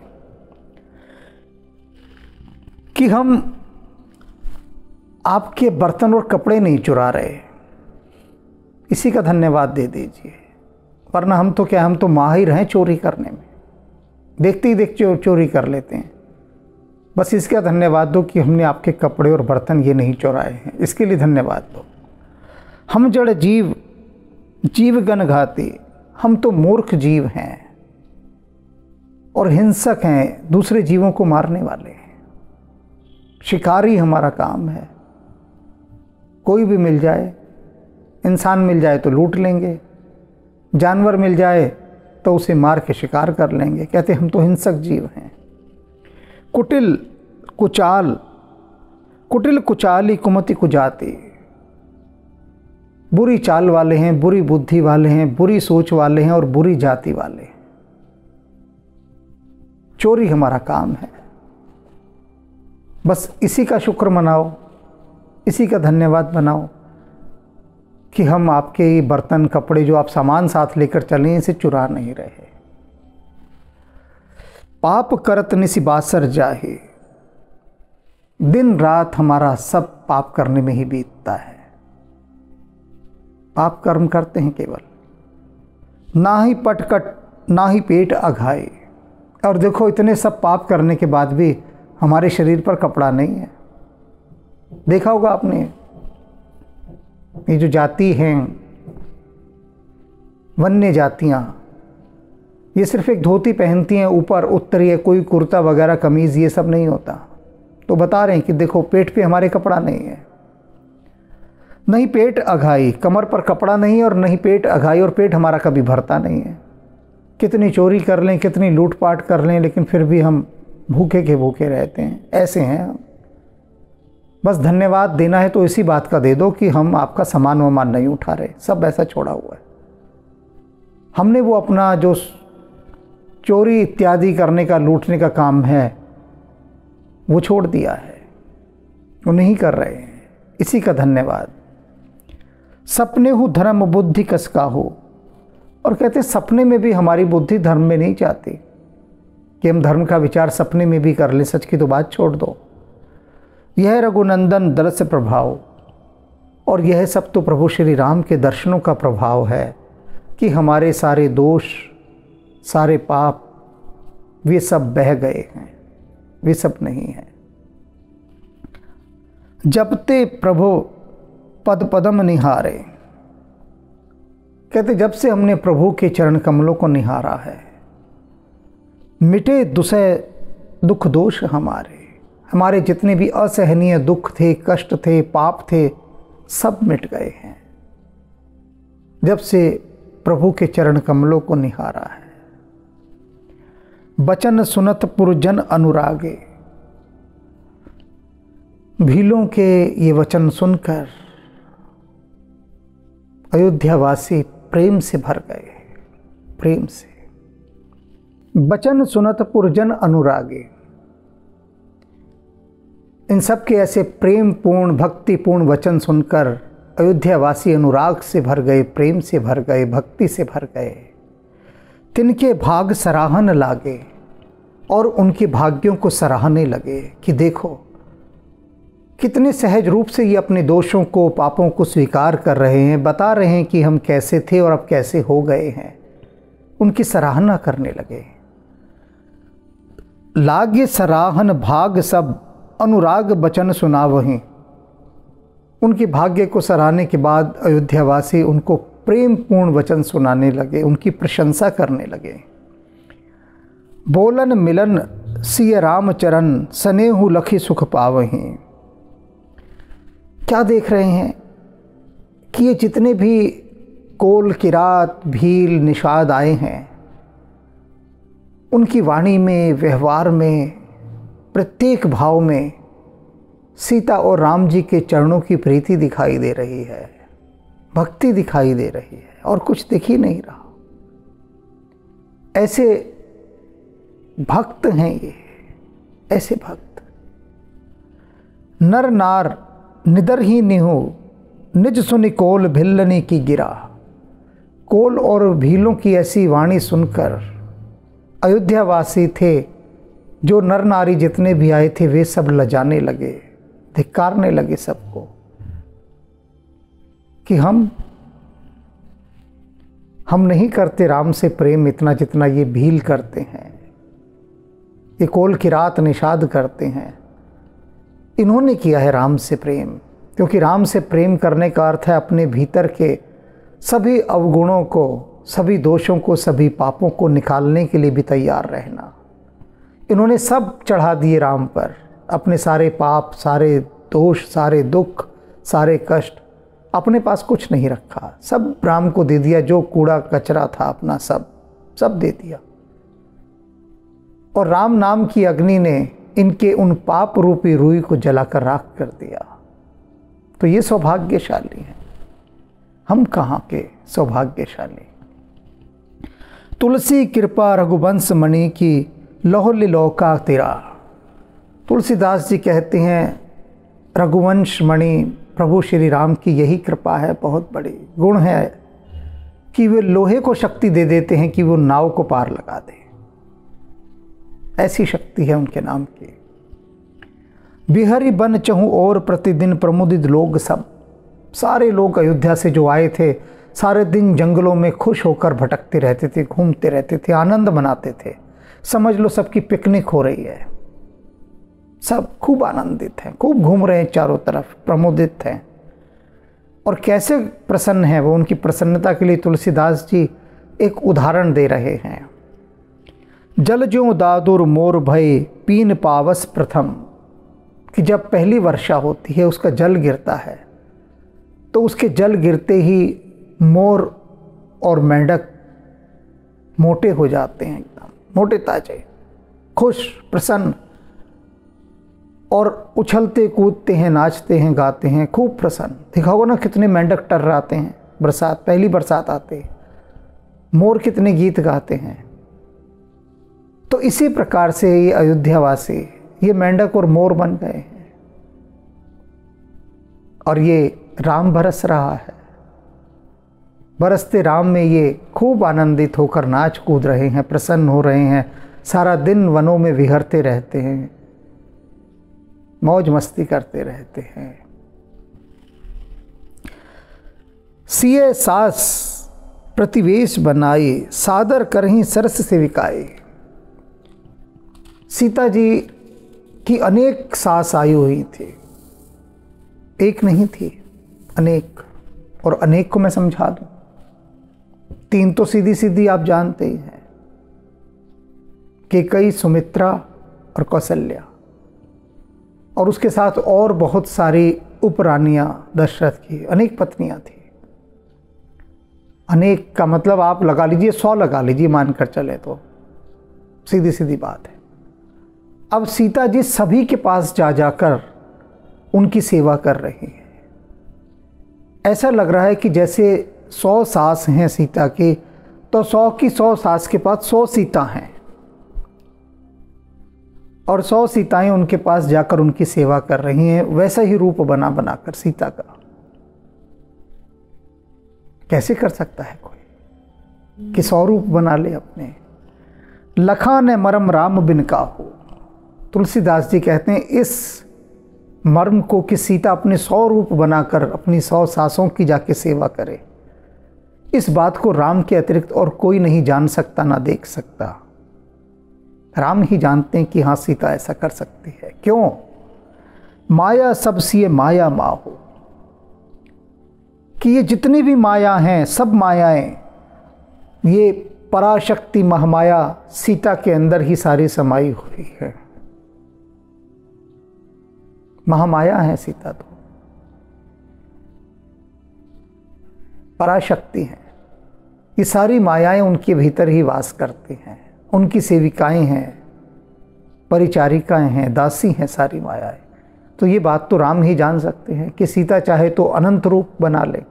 कि हम आपके बर्तन और कपड़े नहीं चुरा रहे, इसी का धन्यवाद दे दीजिए। वरना हम तो क्या, हम तो माहिर हैं चोरी करने में, देखते ही देख चोरी कर लेते हैं। बस इसका धन्यवाद दो कि हमने आपके कपड़े और बर्तन ये नहीं चुराए हैं, इसके लिए धन्यवाद दो। हम जड़ जीव जीवगण घाती, हम तो मूर्ख जीव हैं और हिंसक हैं, दूसरे जीवों को मारने वाले हैं। शिकारी हमारा काम है, कोई भी मिल जाए, इंसान मिल जाए तो लूट लेंगे, जानवर मिल जाए तो उसे मार के शिकार कर लेंगे। कहते हम तो हिंसक जीव हैं। कुटिल कुचाली कुमति कुजाती, बुरी चाल वाले हैं, बुरी बुद्धि वाले हैं, बुरी सोच वाले हैं और बुरी जाति वाले। चोरी हमारा काम है। बस इसी का शुक्र मनाओ, इसी का धन्यवाद बनाओ कि हम आपके ये बर्तन, कपड़े, जो आप सामान साथ लेकर चले, इसे चुरा नहीं रहे। पाप करत निसिबासर जाहे, दिन रात हमारा सब पाप करने में ही बीतता है। पाप कर्म करते हैं केवल, ना ही पटकट ना ही पेट अघाए। और देखो इतने सब पाप करने के बाद भी हमारे शरीर पर कपड़ा नहीं है। देखा होगा आपने, ये जो जाति हैं, वन्य जातियाँ, ये सिर्फ एक धोती पहनती हैं, ऊपर उत्तरीय कोई कुर्ता वगैरह कमीज़ ये सब नहीं होता। तो बता रहे हैं कि देखो पेट पे हमारे कपड़ा नहीं है, नहीं पेट अघाई, कमर पर कपड़ा नहीं और नहीं पेट अघाई, और पेट हमारा कभी भरता नहीं है। कितनी चोरी कर लें, कितनी लूटपाट कर लें, लेकिन फिर भी हम भूखे के भूखे रहते हैं, ऐसे हैं हम। बस धन्यवाद देना है तो इसी बात का दे दो कि हम आपका सामान वामान नहीं उठा रहे, सब ऐसा छोड़ा हुआ है। हमने वो अपना जो चोरी इत्यादि करने का, लूटने का काम है, वो छोड़ दिया है, वो नहीं कर रहे हैं, इसी का धन्यवाद। सपने हो धर्म बुद्धि कसका हो, और कहते सपने में भी हमारी बुद्धि धर्म में नहीं जाती कि हम धर्म का विचार सपने में भी कर लें, सच की तो बात छोड़ दो। यह रघुनंदन दर्श प्रभाव, और यह सब तो प्रभु श्री राम के दर्शनों का प्रभाव है कि हमारे सारे दोष, सारे पाप, वे सब बह गए हैं, वे सब नहीं हैं। जपते प्रभु पद पदम निहारे, कहते जब से हमने प्रभु के चरण कमलों को निहारा है, मिटे दुसह दुख दोष हमारे, हमारे जितने भी असहनीय दुख थे, कष्ट थे, पाप थे, सब मिट गए हैं जब से प्रभु के चरण कमलों को निहारा है। बचन सुनत पुरजन अनुरागे, भीलों के ये वचन सुनकर अयोध्यावासी प्रेम से भर गए, प्रेम से। बचन सुनत पुरजन अनुरागे, इन सब के ऐसे प्रेम पूर्ण, भक्तिपूर्ण वचन सुनकर अयोध्यावासी अनुराग से भर गए, प्रेम से भर गए, भक्ति से भर गए। तिनके भाग सराहन लागे, और उनके भाग्यों को सराहने लगे कि देखो कितने सहज रूप से ये अपने दोषों को, पापों को स्वीकार कर रहे हैं, बता रहे हैं कि हम कैसे थे और अब कैसे हो गए हैं। उनकी सराहना करने लगे। लागे सराहन भाग सब अनुराग बचन सुना वहीं, उनके भाग्य को सराहने के बाद अयोध्यावासी उनको प्रेम पूर्ण वचन सुनाने लगे, उनकी प्रशंसा करने लगे। बोलन मिलन सिय राम चरण सनेहु लखी सुख पावहीं, क्या देख रहे हैं कि ये जितने भी कोल, किरात, भील, निषाद आए हैं, उनकी वाणी में, व्यवहार में, प्रत्येक भाव में सीता और राम जी के चरणों की प्रीति दिखाई दे रही है, भक्ति दिखाई दे रही है, और कुछ दिख ही नहीं रहा। ऐसे भक्त हैं ये, ऐसे भक्त। नर नार निदर ही निहो निज सुनि कोल भिल्लनी की गिरा, कोल और भीलों की ऐसी वाणी सुनकर अयोध्यावासी थे, जो नर नारी जितने भी आए थे, वे सब लजाने लगे, धिक्कारने लगे सबको कि हम नहीं करते राम से प्रेम इतना जितना ये भील करते हैं, ये कोल किरात निषाद करते हैं। इन्होंने किया है राम से प्रेम, क्योंकि राम से प्रेम करने का अर्थ है अपने भीतर के सभी अवगुणों को, सभी दोषों को, सभी पापों को निकालने के लिए भी तैयार रहना। इन्होंने सब चढ़ा दिए राम पर, अपने सारे पाप, सारे दोष, सारे दुख, सारे कष्ट, अपने पास कुछ नहीं रखा, सब राम को दे दिया। जो कूड़ा कचरा था अपना सब दे दिया, और राम नाम की अग्नि ने इनके उन पाप रूपी रुई को जलाकर राख कर दिया। तो ये सौभाग्यशाली हैं, हम कहाँ के सौभाग्यशाली। तुलसी कृपा रघुवंश मणि की लोहली लौका तेरा, तुलसीदास जी कहते हैं रघुवंश मणि प्रभु श्री राम की यही कृपा है, बहुत बड़ी गुण है कि वे लोहे को शक्ति दे देते हैं कि वो नाव को पार लगा दे। ऐसी शक्ति है उनके नाम की। बिहरी बन चहूँ और प्रतिदिन प्रमुदित लोग सब, सारे लोग अयोध्या से जो आए थे सारे दिन जंगलों में खुश होकर भटकते रहते थे, घूमते रहते थे, आनंद मनाते थे। समझ लो सबकी पिकनिक हो रही है, सब खूब आनंदित हैं, खूब घूम रहे हैं, चारों तरफ प्रमोदित हैं। और कैसे प्रसन्न हैं वो, उनकी प्रसन्नता के लिए तुलसीदास जी एक उदाहरण दे रहे हैं। जल ज्यों दादुर मोर भय पीन पावस प्रथम, कि जब पहली वर्षा होती है उसका जल गिरता है, तो उसके जल गिरते ही मोर और मेंढक मोटे हो जाते हैं, एकदम मोटे ताजे, खुश प्रसन्न, और उछलते कूदते हैं, नाचते हैं, गाते हैं, खूब प्रसन्न। देखा होगा ना कितने मेंढक टर्राते हैं, बरसात, पहली बरसात आते, मोर कितने गीत गाते हैं। तो इसी प्रकार से ये अयोध्यावासी, ये मेंढक और मोर बन गए हैं, और ये राम बरस रहा है। बरसते राम में ये खूब आनंदित होकर नाच कूद रहे हैं, प्रसन्न हो रहे हैं, सारा दिन वनों में विहरते रहते हैं, मौज मस्ती करते रहते हैं। सिए सास प्रतिवेश बनाए, सादर करहीं सरस सेविकाए। सीता जी की अनेक सास आई हुई थी, एक नहीं थी, अनेक। और अनेक को मैं समझा दूं, 3 तो सीधी सीधी आप जानते ही हैं, कैकेयी, सुमित्रा और कौशल्या, और उसके साथ और बहुत सारी उपरानियां दशरथ की, अनेक पत्नियां थी। अनेक का मतलब आप लगा लीजिए 100 लगा लीजिए, मानकर चले तो, सीधी सीधी बात है। अब सीता जी सभी के पास जा जाकर उनकी सेवा कर रही हैं। ऐसा लग रहा है कि जैसे 100 सास हैं सीता की, तो 100 की 100 सास के पास 100 सीता हैं, और 100 सीताएं उनके पास जाकर उनकी सेवा कर रही हैं, वैसा ही रूप बना बनाकर सीता का। कैसे कर सकता है कोई कि 100 रूप बना ले अपने। लखा ने मरम राम बिन काहू, तुलसीदास जी कहते हैं इस मर्म को कि सीता अपने 100 रूप बनाकर अपनी 100 सासों की जाके सेवा करे, इस बात को राम के अतिरिक्त और कोई नहीं जान सकता, ना देख सकता। राम ही जानते हैं कि हाँ सीता ऐसा कर सकती है। क्यों? माया सब सिए माया माहो, कि ये जितनी भी माया हैं, सब मायाएं, ये पराशक्ति महामाया सीता के अंदर ही सारी समाई हुई है। महामाया है सीता, तो पराशक्ति है। ये सारी मायाएं उनके भीतर ही वास करती हैं, उनकी सेविकाएं हैं, परिचारिकाएं हैं, दासी हैं सारी मायाएं। तो ये बात तो राम ही जान सकते हैं कि सीता चाहे तो अनंत रूप बना ले।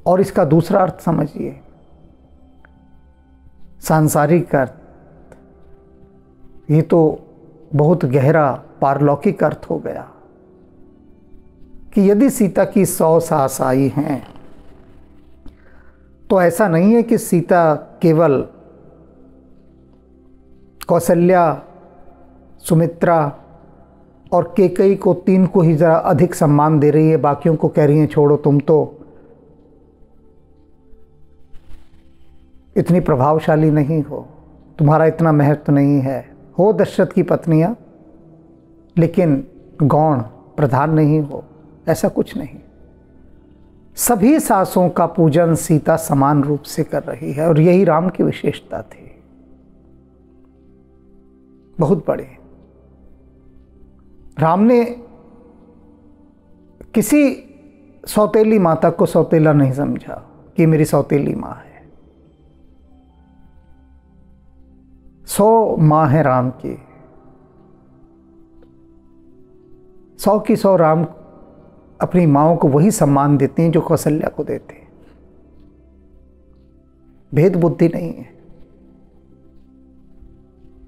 और इसका दूसरा अर्थ समझिए, सांसारिक अर्थ, ये तो बहुत गहरा पारलौकिक अर्थ हो गया कि यदि सीता की 100 सास आई हैं, तो ऐसा नहीं है कि सीता केवल कौशल्या, सुमित्रा और कैकेयी को 3 को ही ज़रा अधिक सम्मान दे रही है, बाकियों को कह रही हैं छोड़ो, तुम तो इतनी प्रभावशाली नहीं हो, तुम्हारा इतना महत्व नहीं है। हो दशरथ की पत्नियां, लेकिन गौण प्रधान नहीं हो, ऐसा कुछ नहीं। सभी सासों का पूजन सीता समान रूप से कर रही है, और यही राम की विशेषता थी, बहुत बड़ी। राम ने किसी सौतेली माता को सौतेला नहीं समझा कि मेरी सौतेली माँ है। 100 माँ है राम की, 100 की 100 राम अपनी माँओं को वही सम्मान देते हैं जो कौशल्या को देते हैं। भेद बुद्धि नहीं है,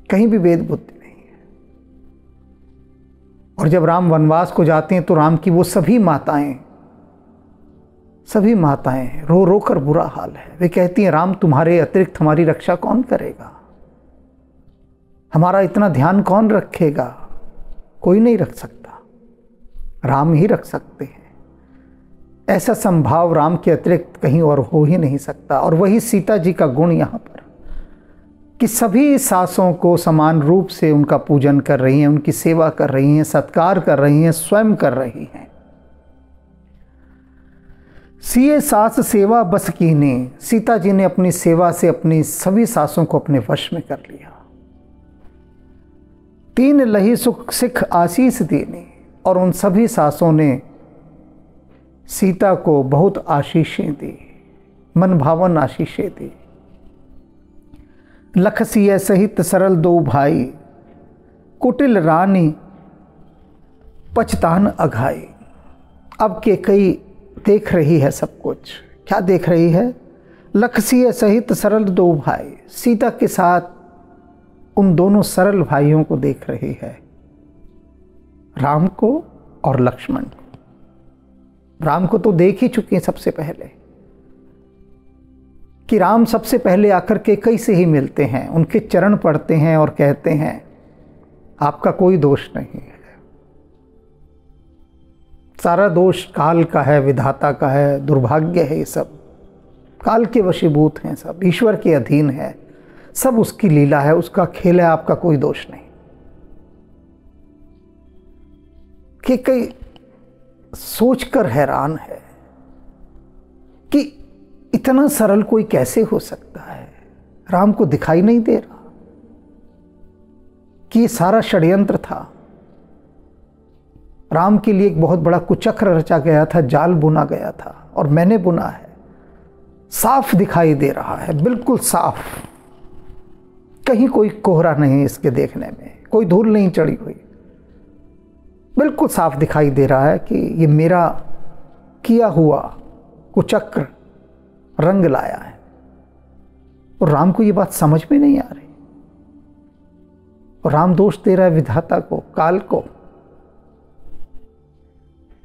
कहीं भी भेद बुद्धि नहीं है। और जब राम वनवास को जाते हैं तो राम की वो सभी माताएं रो रो कर बुरा हाल है। वे कहती हैं राम तुम्हारे अतिरिक्त हमारी रक्षा कौन करेगा, हमारा इतना ध्यान कौन रखेगा, कोई नहीं रख सकता, राम ही रख सकते हैं। ऐसा संभाव राम के अतिरिक्त कहीं और हो ही नहीं सकता। और वही सीता जी का गुण यहाँ पर कि सभी सासों को समान रूप से उनका पूजन कर रही हैं, उनकी सेवा कर रही हैं, सत्कार कर रही हैं, स्वयं कर रही हैं। सिए सास सेवा बस कीने, सीता जी ने अपनी सेवा से अपनी सभी सासों को अपने वश में कर लिया। 3 लही सुख सिख आशीष देने, और उन सभी सासों ने सीता को बहुत आशीषें दी, मन भावन आशीषें दी। लखसिय सहित सरल दो भाई, कुटिल रानी पछतान अघाई। अब केकई देख रही है सब कुछ। क्या देख रही है? लखसिय सहित सरल दो भाई, सीता के साथ उन दोनों सरल भाइयों को देख रही है, राम को और लक्ष्मण को। राम को तो देख ही चुके हैं सबसे पहले, कि राम सबसे पहले आकर केकई से ही मिलते हैं, उनके चरण पड़ते हैं और कहते हैं आपका कोई दोष नहीं है, सारा दोष काल का है, विधाता का है, दुर्भाग्य है, ये सब काल के वशीभूत हैं, सब ईश्वर के अधीन है, सब उसकी लीला है, उसका खेल है, आपका कोई दोष नहीं। कि कई सोचकर हैरान है कि इतना सरल कोई कैसे हो सकता है। राम को दिखाई नहीं दे रहा कि ये सारा षड्यंत्र था। राम के लिए एक बहुत बड़ा कुचक्र रचा गया था, जाल बुना गया था और मैंने बुना है। साफ दिखाई दे रहा है, बिल्कुल साफ, कहीं कोई कोहरा नहीं इसके देखने में, कोई धूल नहीं चढ़ी हुई, बिल्कुल साफ दिखाई दे रहा है कि ये मेरा किया हुआ कुचक्र रंग लाया है। और राम को ये बात समझ में नहीं आ रही, और राम दोष दे रहा है विधाता को, काल को।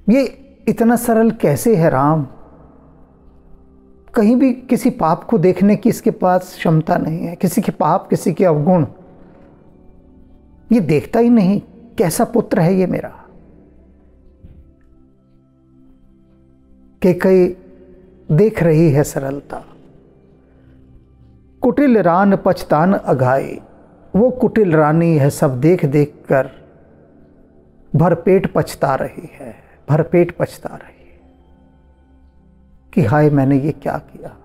ये इतना सरल कैसे है राम? कहीं भी किसी पाप को देखने की इसके पास क्षमता नहीं है, किसी के पाप, किसी के अवगुण ये देखता ही नहीं। कैसा पुत्र है ये मेरा? केकई देख रही है सरलता। कुटिल रान पछतान अघाई, वो कुटिल रानी है सब देख देख कर भरपेट पछता रही है, भरपेट पछता रही है कि हाय मैंने ये क्या किया।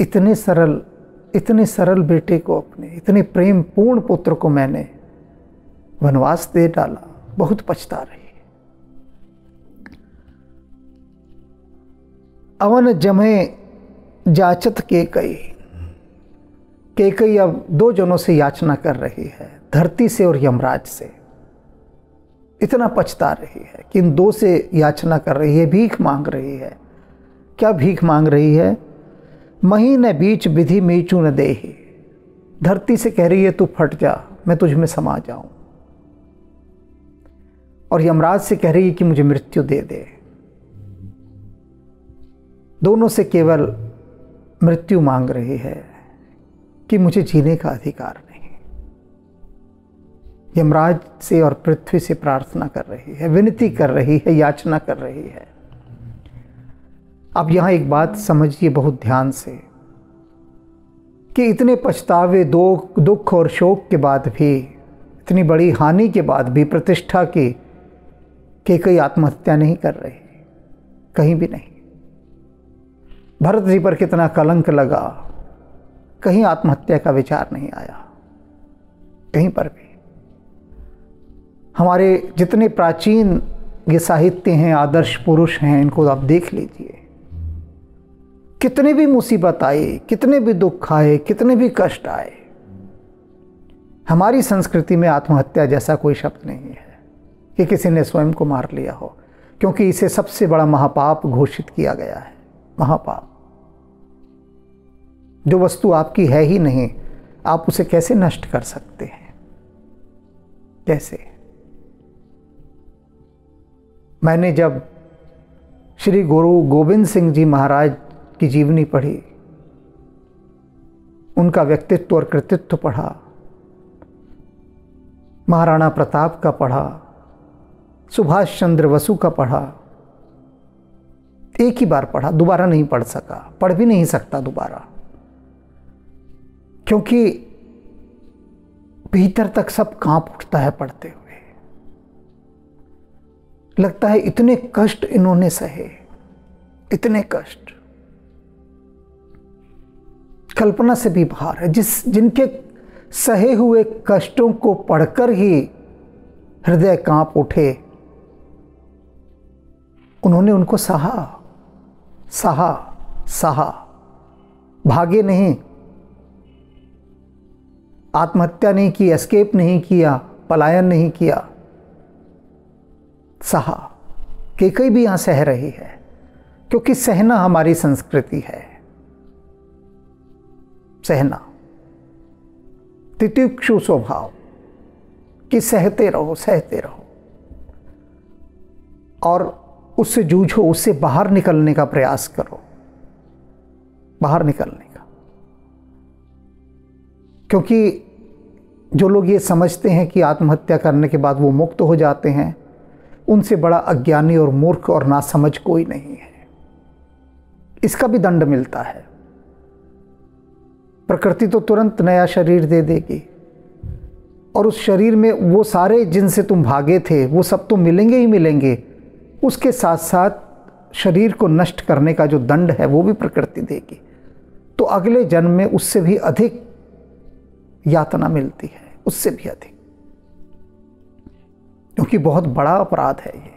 इतने सरल बेटे को, अपने इतने प्रेम पूर्ण पुत्र को मैंने वनवास दे डाला, बहुत पछता रही है। अवन जमे जाचत केकई, केकई अब दो जनों से याचना कर रही है, धरती से और यमराज से। इतना पछता रही है कि इन दो से याचना कर रही है, भीख मांग रही है। क्या भीख मांग रही है? महीने बीच विधि मीचू न देही, धरती से कह रही है तू फट जा, मैं तुझ में समा जाऊं। और यमराज से कह रही है कि मुझे मृत्यु दे दे। दोनों से केवल मृत्यु मांग रही है कि मुझे जीने का अधिकार नहीं। यमराज से और पृथ्वी से प्रार्थना कर रही है, विनती कर रही है, याचना कर रही है। अब यहां एक बात समझिए बहुत ध्यान से कि इतने पछतावे, दुख और शोक के बाद भी, इतनी बड़ी हानि के बाद भी प्रतिष्ठा की केकई आत्महत्या नहीं कर रही, कहीं भी नहीं। भरत जी पर कितना कलंक लगा, कहीं आत्महत्या का विचार नहीं आया, कहीं पर भी। हमारे जितने प्राचीन ये साहित्य हैं, आदर्श पुरुष हैं, इनको आप देख लीजिए। कितने भी मुसीबत आए, कितने भी दुख आए, कितने भी कष्ट आए, हमारी संस्कृति में आत्महत्या जैसा कोई शब्द नहीं है कि किसी ने स्वयं को मार लिया हो, क्योंकि इसे सबसे बड़ा महापाप घोषित किया गया है। महापाप, जो वस्तु आपकी है ही नहीं, आप उसे कैसे नष्ट कर सकते हैं? कैसे? मैंने जब श्री गुरु गोविंद सिंह जी महाराज की जीवनी पढ़ी, उनका व्यक्तित्व और कृतित्व पढ़ा, महाराणा प्रताप का पढ़ा, सुभाष चंद्र बसु का पढ़ा, एक ही बार पढ़ा, दोबारा नहीं पढ़ सका, पढ़ भी नहीं सकता दोबारा, क्योंकि भीतर तक सब कांप उठता है पढ़ते हुए। लगता है इतने कष्ट इन्होंने सहे, इतने कष्ट कल्पना से भी बाहर है। जिनके सहे हुए कष्टों को पढ़कर ही हृदय कांप उठे, उन्होंने उनको सहा, भागे नहीं, आत्महत्या नहीं की, एस्केप नहीं किया, पलायन नहीं किया, सहा। कैकेयी भी यहाँ सह रही है, क्योंकि सहना हमारी संस्कृति है। सहना, तितिक्षु स्वभाव कि सहते रहो, सहते रहो और उससे जूझो, उससे बाहर निकलने का प्रयास करो, बाहर निकलने का। क्योंकि जो लोग ये समझते हैं कि आत्महत्या करने के बाद वो मुक्त हो जाते हैं, उनसे बड़ा अज्ञानी और मूर्ख और नासमझ कोई नहीं है। इसका भी दंड मिलता है। प्रकृति तो तुरंत नया शरीर दे देगी और उस शरीर में वो सारे जिनसे तुम भागे थे वो सब तो मिलेंगे ही मिलेंगे। उसके साथ साथ शरीर को नष्ट करने का जो दंड है वो भी प्रकृति देगी। तो अगले जन्म में उससे भी अधिक यातना मिलती है, उससे भी अधिक, क्योंकि बहुत बड़ा अपराध है ये।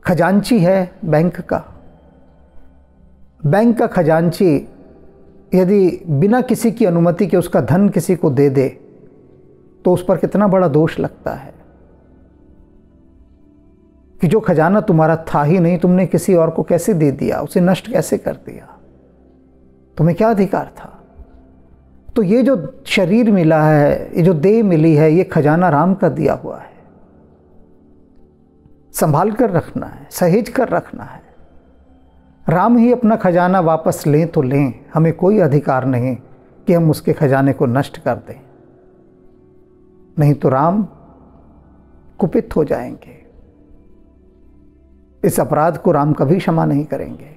खजांची है बैंक का, बैंक का खजांची यदि बिना किसी की अनुमति के उसका धन किसी को दे दे तो उस पर कितना बड़ा दोष लगता है कि जो खजाना तुम्हारा था ही नहीं, तुमने किसी और को कैसे दे दिया, उसे नष्ट कैसे कर दिया, तुम्हें क्या अधिकार था। तो ये जो शरीर मिला है, ये जो देह मिली है, ये खजाना राम का दिया हुआ है। संभाल कर रखना है, सहेज कर रखना है। राम ही अपना खजाना वापस लें तो लें, हमें कोई अधिकार नहीं कि हम उसके खजाने को नष्ट कर दें, नहीं तो राम कुपित हो जाएंगे। इस अपराध को राम कभी क्षमा नहीं करेंगे,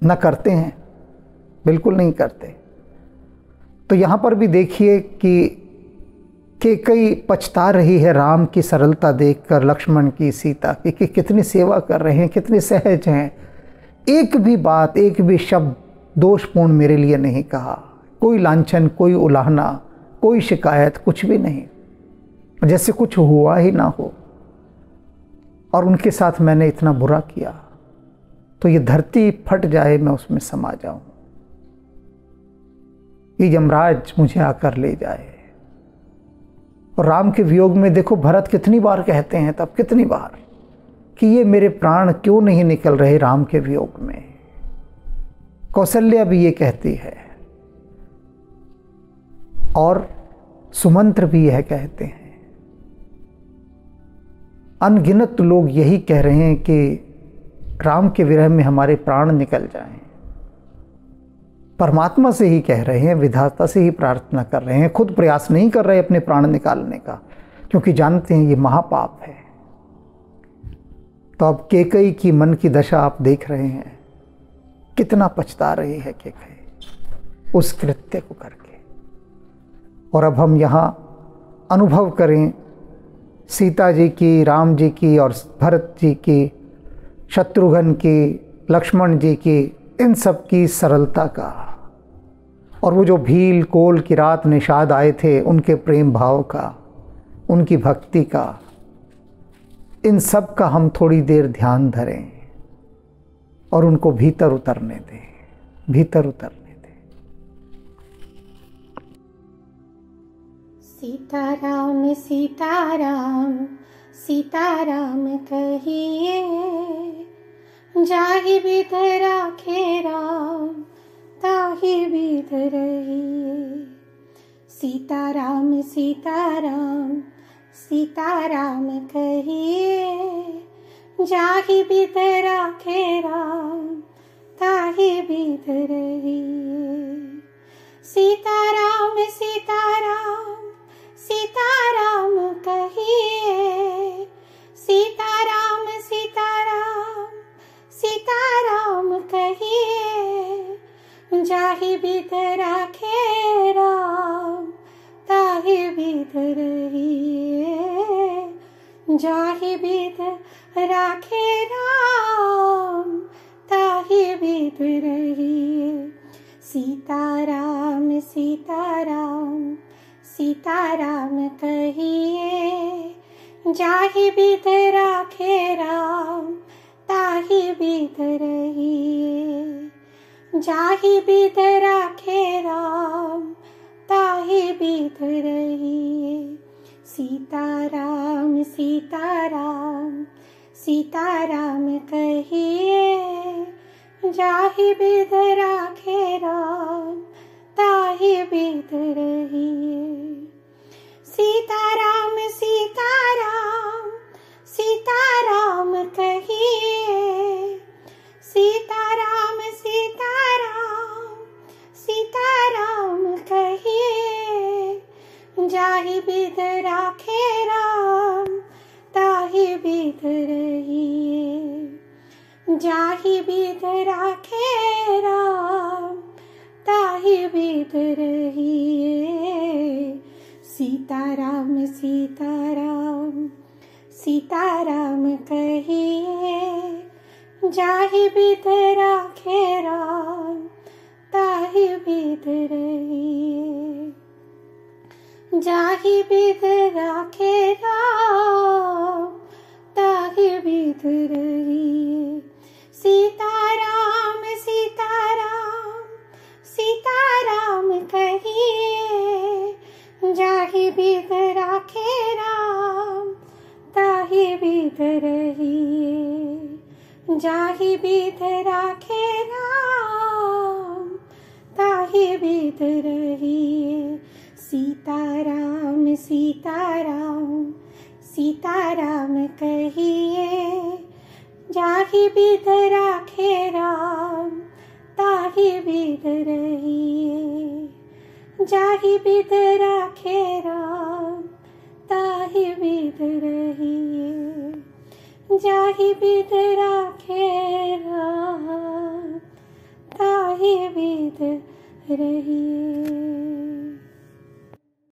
न करते हैं, बिल्कुल नहीं करते। तो यहाँ पर भी देखिए कि कैकेयी पछता रही है राम की सरलता देखकर, लक्ष्मण की, सीता की, कि कितनी सेवा कर रहे हैं, कितने सहज हैं। एक भी बात, एक भी शब्द दोषपूर्ण मेरे लिए नहीं कहा, कोई लांछन, कोई उलाहना, कोई शिकायत, कुछ भी नहीं, जैसे कुछ हुआ ही ना हो। और उनके साथ मैंने इतना बुरा किया तो ये धरती फट जाए, मैं उसमें समा जाऊं, ये यमराज मुझे आकर ले जाए। और राम के वियोग में देखो भरत कितनी बार कहते हैं, तब कितनी बार, कि ये मेरे प्राण क्यों नहीं निकल रहे राम के वियोग में। कौशल्या भी ये कहती है और सुमंत्र भी यह कहते हैं। अनगिनत लोग यही कह रहे हैं कि राम के विरह में हमारे प्राण निकल जाएं। परमात्मा से ही कह रहे हैं, विधाता से ही प्रार्थना कर रहे हैं, खुद प्रयास नहीं कर रहे अपने प्राण निकालने का, क्योंकि जानते हैं ये महापाप है। तो अब कैकेयी की मन की दशा आप देख रहे हैं, कितना पछता रही है कैकेयी उस कृत्य को करके। और अब हम यहाँ अनुभव करें सीता जी की, राम जी की और भरत जी की, शत्रुघ्न की, लक्ष्मण जी की, इन सब की सरलता का। और वो जो भील, कोल, किरात, निषाद आए थे, उनके प्रेम भाव का, उनकी भक्ति का, इन सब का हम थोड़ी देर ध्यान धरें और उनको भीतर उतरने दें, भीतर उतरने दें। सीताराम सीताराम सीताराम कहिए, जाहि बिध राखे राम ताहि बिध रहिए। सीताराम सीताराम सीताराम कहिए, जाहि बिध राखे राम ताहि बिध रहिए। सीताराम सीताराम सीताराम कहिए, सीताराम सीताराम सीताराम कहिए, जाहि बिध राखे राम ताहि बिध रहिए। जाहि बिध राखे राम ताहि बिध रहिए। सीताराम सीताराम सीताराम कहिए, जाहि बिध राखे राम ताहि बिध रहिए। जाहि बिध राखे राम ताहि ताहि बिध रहिए। सीताराम सीताराम सीताराम कहिए, जाहि बिध राखे राम ताहि बिध रहिए। सीताराम सीताराम सीताराम कहिए, सीताराम सीताराम सीताराम कहिए, जाहि बिध राखे राम ताहि बिध रहिए। जाहि बिध राखे राम ताहि बिध रहिए। सीताराम सीताराम सीताराम कहिए, जाहि बिध राखे राम ताहि बिध रहिए। जाहि बिध राखे राम ताहि बिध रहिए। सीताराम सीताराम सीताराम कहिए, जाहि बिध राखे राम ताहि बिध रहिए। जाहि बिध राखे राम ताहि बिध रहिए। सीताराम सीताराम सीताराम कहिए, जाहि बिध राखे राम ताहि बिध रहिए। जाहि बिध राखे राम ताहि बिध रहिए। जाहि बिध राखे राम ताहि बिध रहिए।